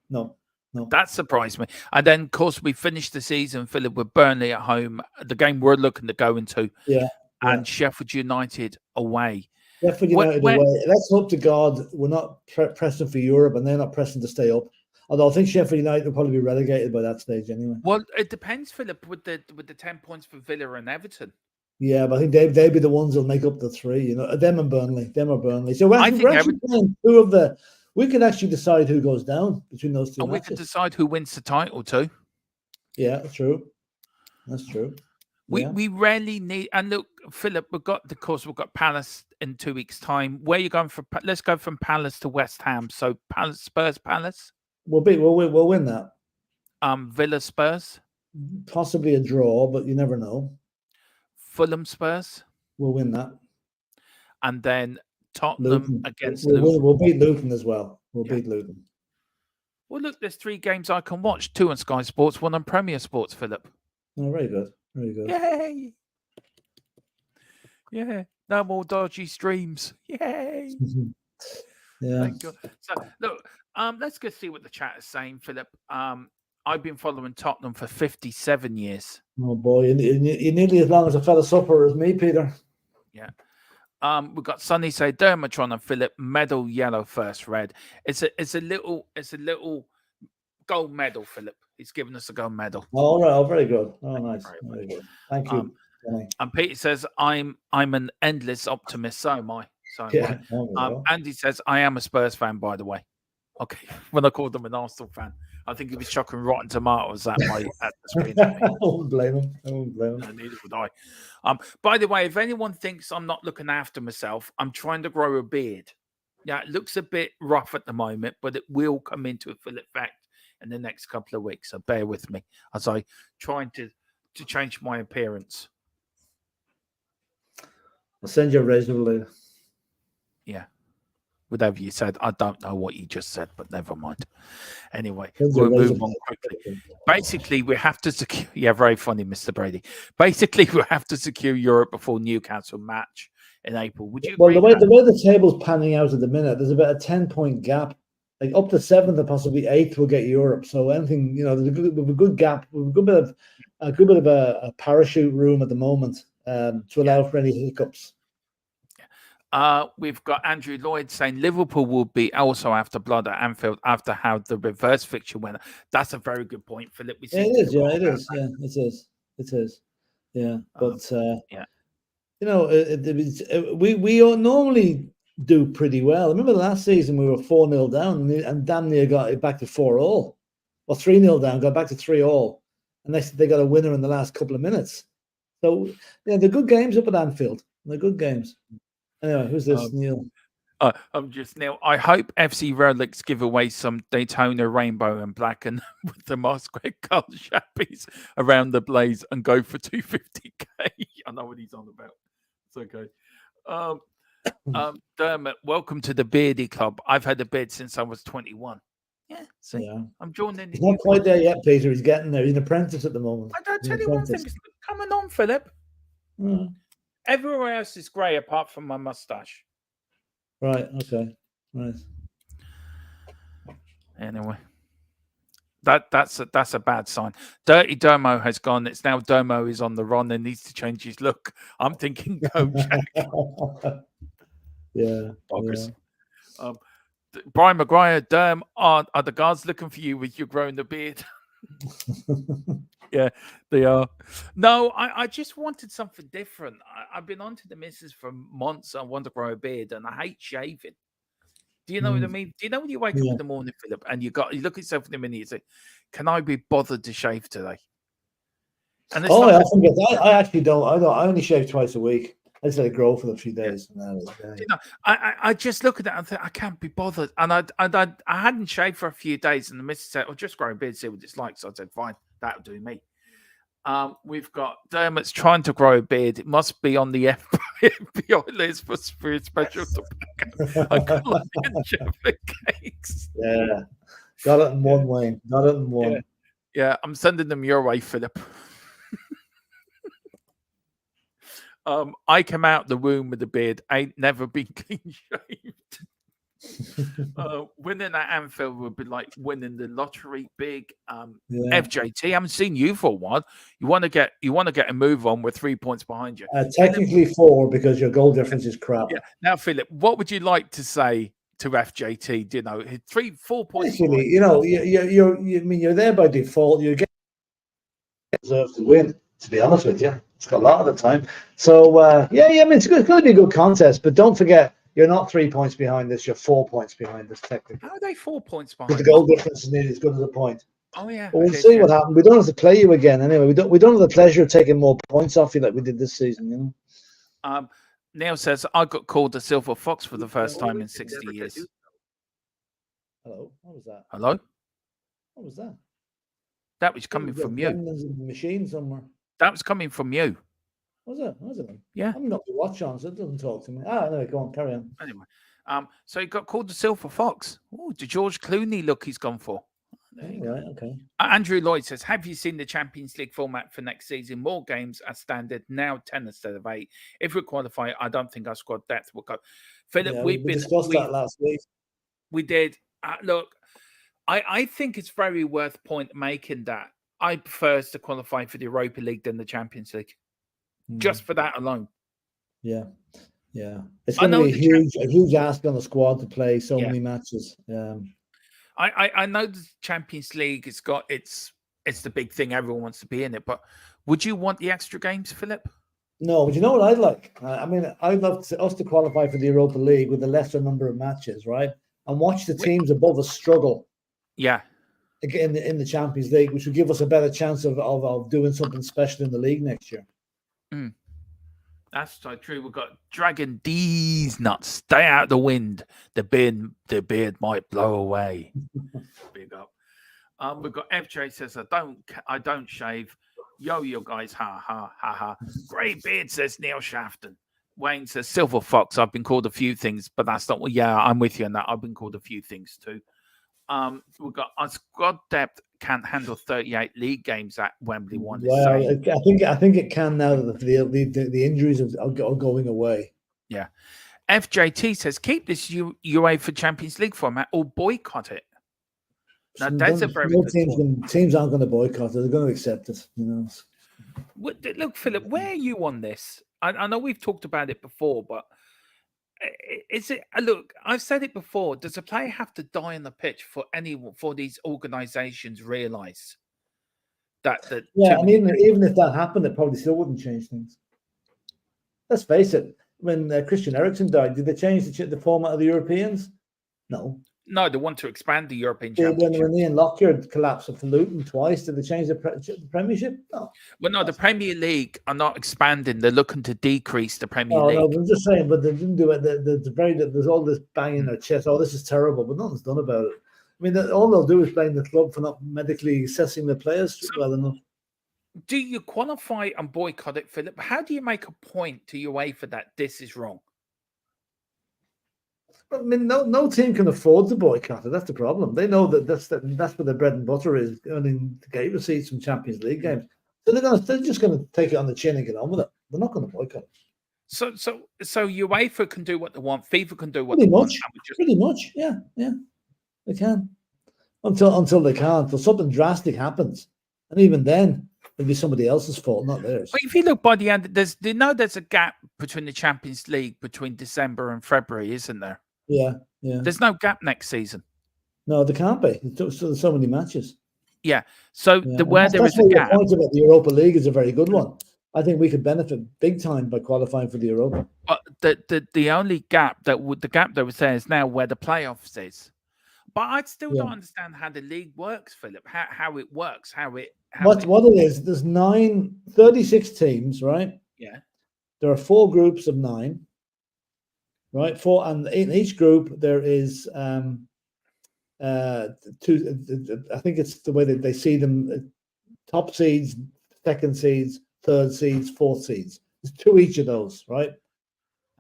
That surprised me. And then, of course, we finished the season, Philip, with Burnley at home. The game we're looking to go into. Yeah. And Sheffield United away. Sheffield United away. Let's hope to God we're not pressing for Europe and they're not pressing to stay up. Although I think Sheffield United will probably be relegated by that stage anyway. Well, it depends, Philip, with the 10 points for Villa and Everton. Yeah, but I think they'll be the ones that'll make up the 3. You know, them and Burnley. So we're actually playing 2 of the. We could actually decide who goes down between those 2 matches. We could decide who wins the title too. Yeah, true. That's true. We rarely need. And look, Philip, we've got Palace in 2 weeks' time. Where are you going for? Let's go from Palace to West Ham. So Spurs Palace. We'll win that. Villa Spurs. Possibly a draw, but you never know. Fulham Spurs. We'll win that. And then Tottenham against Luton. We'll beat Luton as well. We'll beat Luton. Well, look, there's 3 games I can watch. 2 on Sky Sports, 1 on Premier Sports, Philip. Oh, very good. Very good. Yay! Yeah. No more dodgy streams. Yay! Yeah. Thank you. So, look, let's go see what the chat is saying, Philip. I've been following Tottenham for 57 years. Oh, boy. You're nearly as long as a fella sufferer as me, Peter. Yeah. We've got Sunny say Dermotron and Philip medal yellow first red. It's a little gold medal, Philip. He's given us a gold medal. All right, very good. Oh, nice. Very good. Thank you. And Peter says I'm an endless optimist. So am I. Yeah. Andy says I am a Spurs fan, by the way. Okay, when I called him an Arsenal fan, I think he was chucking rotten tomatoes at the screen. I won't blame him. No, neither would I. By the way, if anyone thinks I'm not looking after myself, I'm trying to grow a beard. Yeah, it looks a bit rough at the moment, but it will come into full effect in the next couple of weeks. So bear with me as I trying to change my appearance. I'll send you a razor later. Yeah. Whatever you said, I don't know what you just said, but never mind. Anyway, we'll move on quickly. Basically, we have to secure. Yeah, very funny, Mr. Brady. Basically, we have to secure Europe before Newcastle match in April. Would you? Well, the way the table's panning out at the minute, there's about a 10-point gap. Like up to 7th and possibly 8th will get Europe. So anything, there's a good gap. We've a good bit of a parachute room at the moment to allow for any hiccups. We've got Andrew Lloyd saying Liverpool will be also after blood at Anfield after how the reverse fixture went. That's a very good point, Philip. It is. Yeah, but we normally do pretty well. I remember last season we were 4-0 down and damn near got it back to 4-4, or 3-0 down, got back to 3-3, and they got a winner in the last couple of minutes. So they're good games up at Anfield. They're good games. Anyway, who's this, Neil? I'm just Neil. I hope FC Relics give away some Daytona Rainbow and Black and with the Masquerade Carl Shappies around the blaze and go for 250k. I know what he's on about. It's okay. Dermot, welcome to the Beardy Club. I've had a beard since I was 21. Yeah, see, I'm joining. He's not quite there yet, Peter. He's getting there. He's an apprentice at the moment. I don't tell you one thing. It's coming on, Philip. Everywhere else is grey apart from my mustache. Right. Okay. Nice. Anyway, that's a bad sign. Dirty Dermo has gone. It's now Dermo is on the run and needs to change his look. I'm thinking go Jack. Yeah. Boggers. Brian Maguire, Derm, are the guards looking for you with you growing the beard? Yeah, they are. No, I just wanted something different. I've been on to the missus for months. I want to grow a beard, and I hate shaving. Do you know what I mean? Do you know when you wake up in the morning, Philip, and you look at yourself in the mirror, you say, "Can I be bothered to shave today?" And it's I actually don't. I only shave twice a week. I just let it grow for a few days. You know, I just look at that and think I can't be bothered. And I hadn't shaved for a few days, and the missus said, "Oh, just grow a beard, see what it's like." So I said, "Fine, that'll do me." We've got Dermot's trying to grow a beard. It must be on the FBI list for spirit special tobacco. I got like cakes. Yeah, got it in one, Wayne. Got it in one. Yeah, I'm sending them your way, Philip. I came out the womb with a beard. Ain't never been clean shaved. Winning at Anfield would be like winning the lottery. Big FJT. I haven't seen you for a while. You want to get a move on with 3 points behind you. Technically 4 because your goal difference is crap. Yeah. Now, Philip, what would you like to say to FJT? Do you know 4 points? Actually, you know, you're there by default. You deserve to win. To be honest with you, it's got a lot of the time. So I mean, it's going to be a good contest, but don't forget. You're not 3 points behind this. You're 4 points behind this, technically. How are they 4 points behind? The goal difference is nearly as good as a point. Oh, yeah. But we'll see what happens. We don't have to play you again anyway. We don't have the pleasure of taking more points off you like we did this season, you know? Neil says, I got called a silver fox for the first time in 60 years. Hello? What was that? Hello? What was that? That was coming from you. Machine somewhere. That was coming from you. Was it? Yeah. I'm not the watch on, so it doesn't talk to me. Anyway, go on, carry on. Anyway, so he got called the silver fox. Oh, the George Clooney look he's gone for. Right, okay. Andrew Lloyd says, have you seen the Champions League format for next season? More games are standard, now 10 instead of 8. If we qualify, I don't think our squad depth will go. Philip, we discussed that last week. We did. Look, I think it's very worth point making that I prefer us to qualify for the Europa League than the Champions League. Just for that alone. Yeah. It's going to be a huge ask on the squad to play so many matches. I know the Champions League has got it's the big thing. Everyone wants to be in it, but would you want the extra games, Philip? No, but you know what I'd like? I mean, I'd love us to qualify for the Europa League with a lesser number of matches, right? And watch the teams above us struggle. Yeah. Again, in the Champions League, which would give us a better chance of doing something special in the league next year. That's so true. We've got Dragon D's nuts. Stay out of the wind. The beard might blow away. Big up. We've got FJ says I don't shave. Yo guys, ha ha ha ha. Great beard, says Neil Shafton. Wayne says silver fox. I've been called a few things, but that's not. Yeah, I'm with you on that. I've been called a few things too. We've got our squad depth can't handle 38 league games at Wembley one. Well, I think it can now that the injuries are going away. Yeah. FJT says keep this UEFA Champions League format or boycott it. Now that's a very good teams aren't going to boycott it. They're going to accept it. You know. Look, Philip, where are you on this? I know we've talked about it before, but is it? Look, I've said it before. Does a player have to die on the pitch for these organisations realise that? Yeah, and even if that happened, it probably still wouldn't change things. Let's face it. When Christian Eriksen died, did they change the format of the Europeans? No. No, they want to expand the European Championship. When Ian Lockyer collapsed for Luton twice, did they change the Premiership? No. Well, no, the Premier League are not expanding. They're looking to decrease the Premier League. No, I'm just saying, but they didn't do it. There's all this banging their chest. Oh, this is terrible, but nothing's done about it. I mean, all they'll do is blame the club for not medically assessing the players well enough. Do you qualify and boycott it, Philip? How do you make a point to UEFA that this is wrong? I mean, no team can afford to boycott it. That's the problem. They know that's where their bread and butter is, earning gate receipts from Champions League games. So they're just going to take it on the chin and get on with it. They're not going to boycott it. So UEFA can do what they want. FIFA can do what they want. Pretty much, yeah, they can. until they can't, until something drastic happens, and even then it'll be somebody else's fault, not theirs. But if you look by the end, there's a gap between the Champions League between December and February, isn't there? Yeah. There's no gap next season. No, there can't be. There's so many matches. Yeah. So where there is a gap. The point about the Europa League is a very good one. I think we could benefit big time by qualifying for the Europa. But the only gap that was there is now where the playoffs is. But I still don't understand how the league works, Philip. How it works, what it is. There's 36 teams, right? Yeah. There are 4 groups of 9, right? 4, and in each group there is 2. I think it's the way that they see them: top seeds, second seeds, third seeds, fourth seeds. There's 2 each of those, right?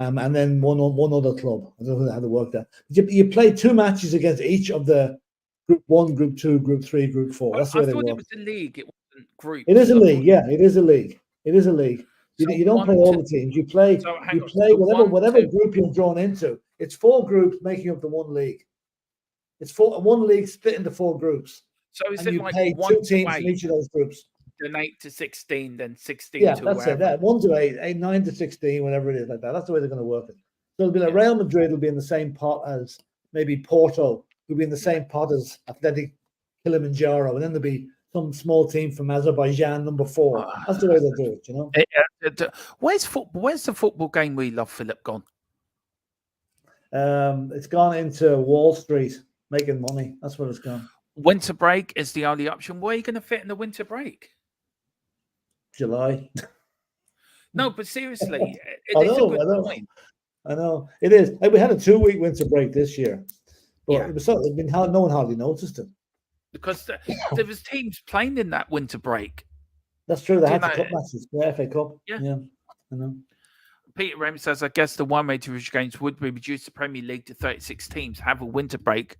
And then one other club. I don't know how to work that. You play 2 matches against each of the group 1, group 2, group 3, group 4. That's the way they work. It was a league. It wasn't group. It is a league. Yeah, it is a league. It is a league. You don't play all the teams. You play whatever group you're drawn into. It's 4 groups making up the one league. It's one league split into 4 groups. So is and it you like play 2 teams in each of those groups? Then 8 to 16, then 16 yeah, to that's wherever. it. That 1 to 8, 9 to 16, whatever it is, like that. That's the way they're going to work it. So it'll be like Real Madrid will be in the same pot as maybe Porto. Will be in the same pot as Athletic Kilimanjaro, and then there'll be some small team from Azerbaijan, number 4. That's the way they'll do it. You know. Where's football? Where's the football game we love, Philip? Gone. It's gone into Wall Street making money. That's where it's gone. Winter break is the only option. Where are you going to fit in the winter break? July. No, but seriously, it's a good point. I know it is. Like, we had a 2-week winter break this year, but it was no one hardly noticed it because there was teams playing in that winter break. That's true. They had the cup matches, the FA Cup. Yeah, I know. Peter Rem says, I guess the one way to reach games would be reduce the Premier League to 36 teams, have a winter break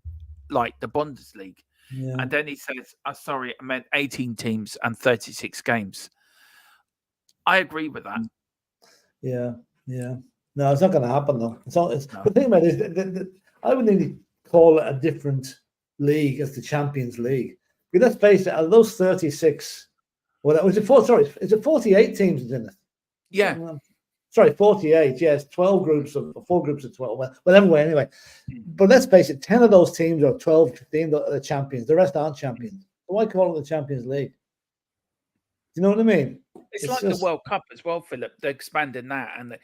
like the Bundesliga. Yeah. And then he says, sorry, I meant 18 teams and 36 games. I agree with that. Yeah. No, it's not going to happen, though. The thing about it is, I would nearly call it a different league as the Champions League. Because let's face it, of those 36, is it 48 teams in it? Yeah. Sorry, 48. Yes, 12 groups of 4 groups of 12. Well, anyway. But let's face it, 10 of those teams are 12, 15 are the champions. The rest aren't champions. So why call it the Champions League? Do you know what I mean? It's like the World Cup as well, Philip. They're expanding that, and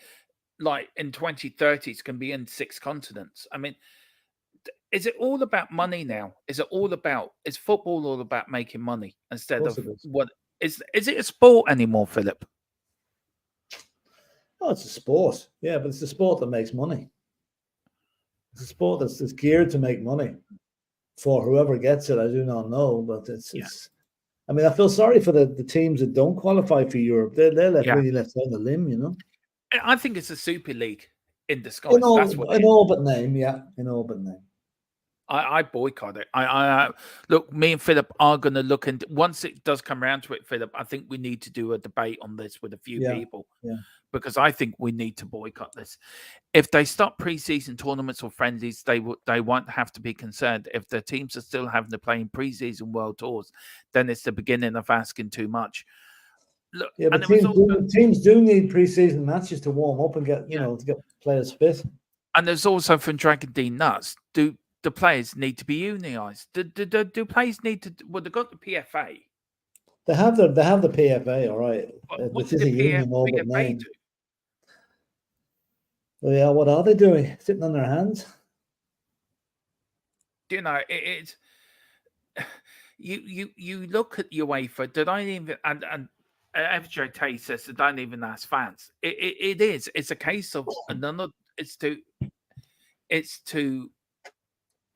like in 2030, it's going to be in 6 continents. I mean, is it all about money now? Is football all about making money instead of what is it a sport anymore, Philip? Oh, it's a sport. Yeah, but it's a sport that makes money. It's a sport that's geared to make money for whoever gets it. I do not know, but it's. I mean, I feel sorry for the teams that don't qualify for Europe. They're really left on the limb, you know. I think it's a Super League in disguise. In all but name, yeah. In all but name. I boycott it. I look. Me and Philip are going to look into once it does come around to it, Philip. I think we need to do a debate on this with a few people. Yeah. Because I think we need to boycott this. If they stop preseason tournaments or friendlies, they won't have to be concerned. If the teams are still having to play in preseason world tours, then it's the beginning of asking too much. Look, yeah, but teams do need preseason matches to warm up and get to get players fit. And there's also from Dragon D Nuts. Do the players need to be unionized? Do players need to? Well, they've got the PFA. They have the PFA, all right, which is a union all but name. Well, yeah, what are they doing? Sitting on their hands? You know, it's you look at UEFA. Did I even and FJT says they don't even ask fans. It is. It's a case of another. It's to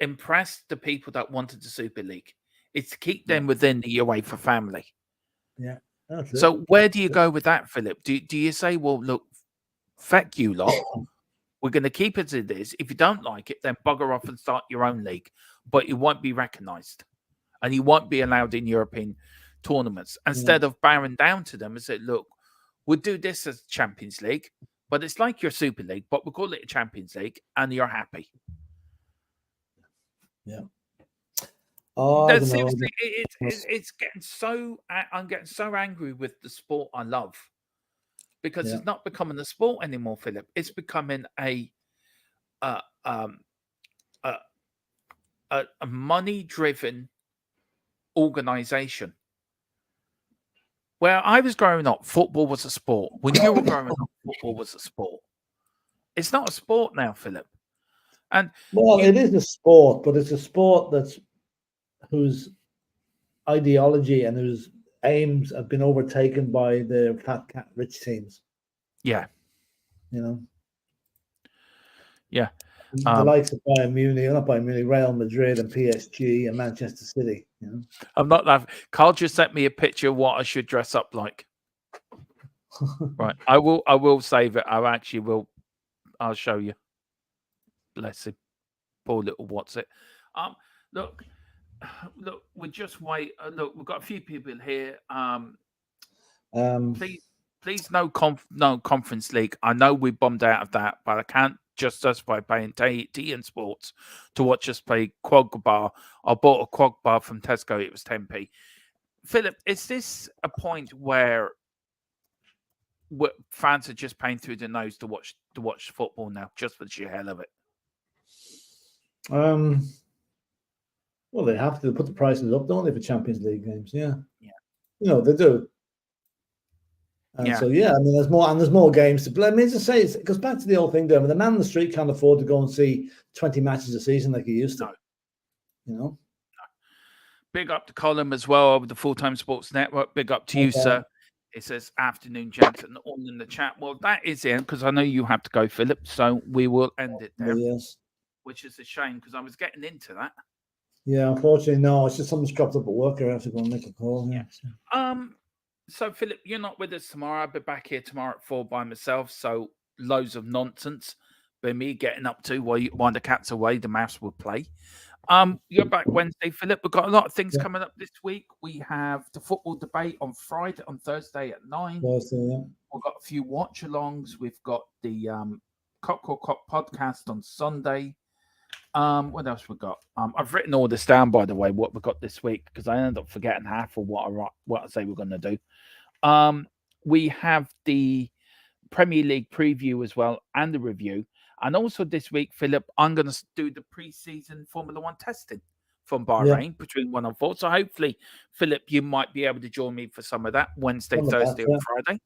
impress the people that wanted the Super League. It's to keep them within the UEFA family. Yeah. So where do you go with that, Philip? Do you say, well, look, feck you lot. We're going to keep it as it is. If you don't like it, then bugger off and start your own league. But you won't be recognised. And you won't be allowed in European tournaments. Instead of bowing down to them and say, look, we'll do this as Champions League, but it's like your Super League, but we'll call it a Champions League, and you're happy. Yeah. Oh, I don't know. Seriously, it's getting so. I'm getting so angry with the sport I love because it's not becoming a sport anymore, Philip. It's becoming a money-driven organization. Where I was growing up, football was a sport. When you were growing up, football was a sport. It's not a sport now, Philip. And it is a sport, but it's a sport whose ideology and whose aims have been overtaken by the fat cat rich teams. Yeah. Yeah. The likes of Bayern Munich, not Bayern Munich, Real Madrid and PSG and Manchester City. I'm not laughing. Carl just sent me a picture of what I should dress up like. Right. I will save it. I'll show you. Bless him. Poor little what's it. Look, we just wait. Look, we've got a few people here. Please, no Conference League. I know we bombed out of that, but I can't just justify paying TN Sports to watch us play Quag Bar. I bought a Quag Bar from Tesco. It was 10p. Philip, is this a point where fans are just paying through the nose to watch football now, just for the sheer hell of it? Well, they have to put the prices up, don't they, for Champions League games? Yeah. They do. And so, I mean, there's more games to play. I mean, as I say, it goes back to the old thing there. The man in the street can't afford to go and see 20 matches a season like he used to. No. Big up to Colin as well over the Full-Time Sports Network. Big up to you, sir. It says, afternoon, gentlemen, all in the chat. Well, that is it, because I know you have to go, Philip, so we will end it there. Yes. Which is a shame, because I was getting into that. Yeah, unfortunately, no. It's just something's cropped up at work. I have to go and make a call. Yeah. So, Philip, you're not with us tomorrow. I'll be back here tomorrow at 4 by myself. So, loads of nonsense. By me getting up to while the cat's away, the mouse will play. You're back Wednesday, Philip. We've got a lot of things coming up this week. We have the football debate on Thursday at 9. We've got a few watch-alongs. We've got the Cop podcast on Sunday. What else we got? I've written all this down, by the way, what we got this week, because I ended up forgetting half of what I say we're going to do. We have the Premier League preview as well, and the review. And also this week, Philip, I'm going to do the pre-season Formula One testing from Bahrain between 1 and 4. So hopefully, Philip, you might be able to join me for some of that Wednesday, Thursday, and Friday.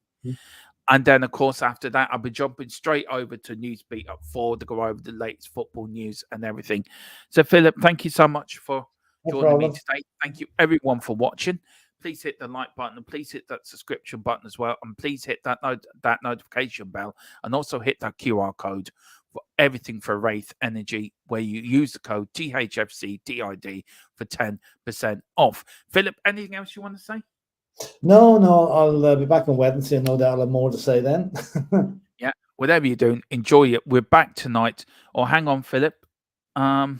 And then, of course, after that, I'll be jumping straight over to Newsbeat at 4 to go over the latest football news and everything. So, Philip, thank you so much for joining me today. Thank you, everyone, for watching. Please hit the like button and please hit that subscription button as well. And please hit that notification bell and also hit that QR code for everything for Wraith Energy, where you use the code THFCDID for 10% off. Philip, anything else you want to say? No, I'll be back on Wednesday. No doubt I'll have more to say then. Yeah, whatever you're doing, enjoy it. We're back tonight. Or hang on, Philip. Right,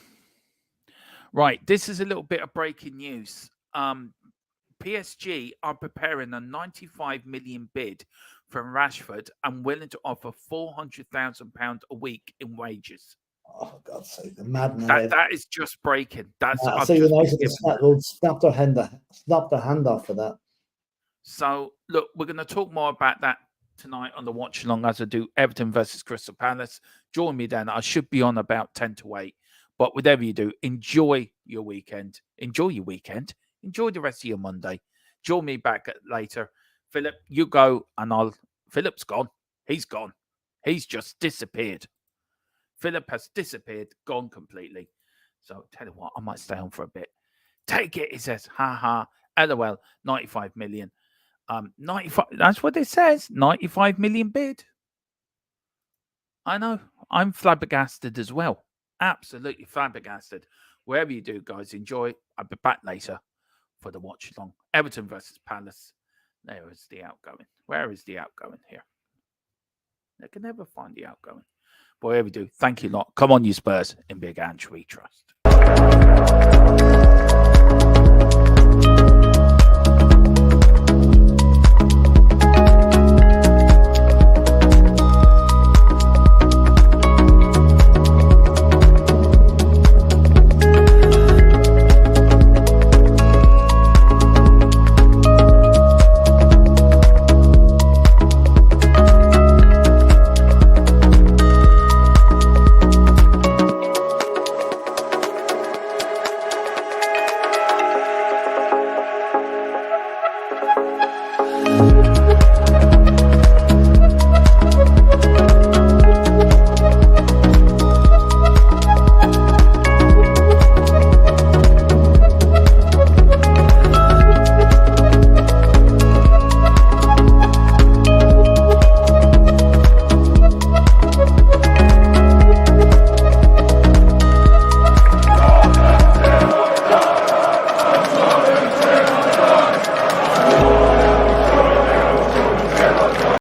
this is a little bit of breaking news. PSG are preparing a 95 million bid from Rashford and willing to offer £400,000 a week in wages. Oh, God's sake, the madness. That is just breaking. That's so United snap their hand off for that. So, look, we're going to talk more about that tonight on the watch along as I do Everton versus Crystal Palace. Join me then. I should be on about 10 to 8. But whatever you do, enjoy your weekend. Enjoy your weekend. Enjoy the rest of your Monday. Join me back later. Philip, you go, and Philip's gone. He's gone. He's just disappeared. Philip has disappeared, gone completely. So, tell you what, I might stay on for a bit. Take it, he says. Ha ha. LOL, 95 million. 95, that's what it says. 95 million bid. I know. I'm flabbergasted as well. Absolutely flabbergasted. Wherever you do, guys, enjoy. I'll be back later for the watch along. Everton versus Palace. There is the outgoing. Where is the outgoing here? I can never find the outgoing. But wherever you do, thank you a lot. Come on, you Spurs, in Big Ange we trust. Bye.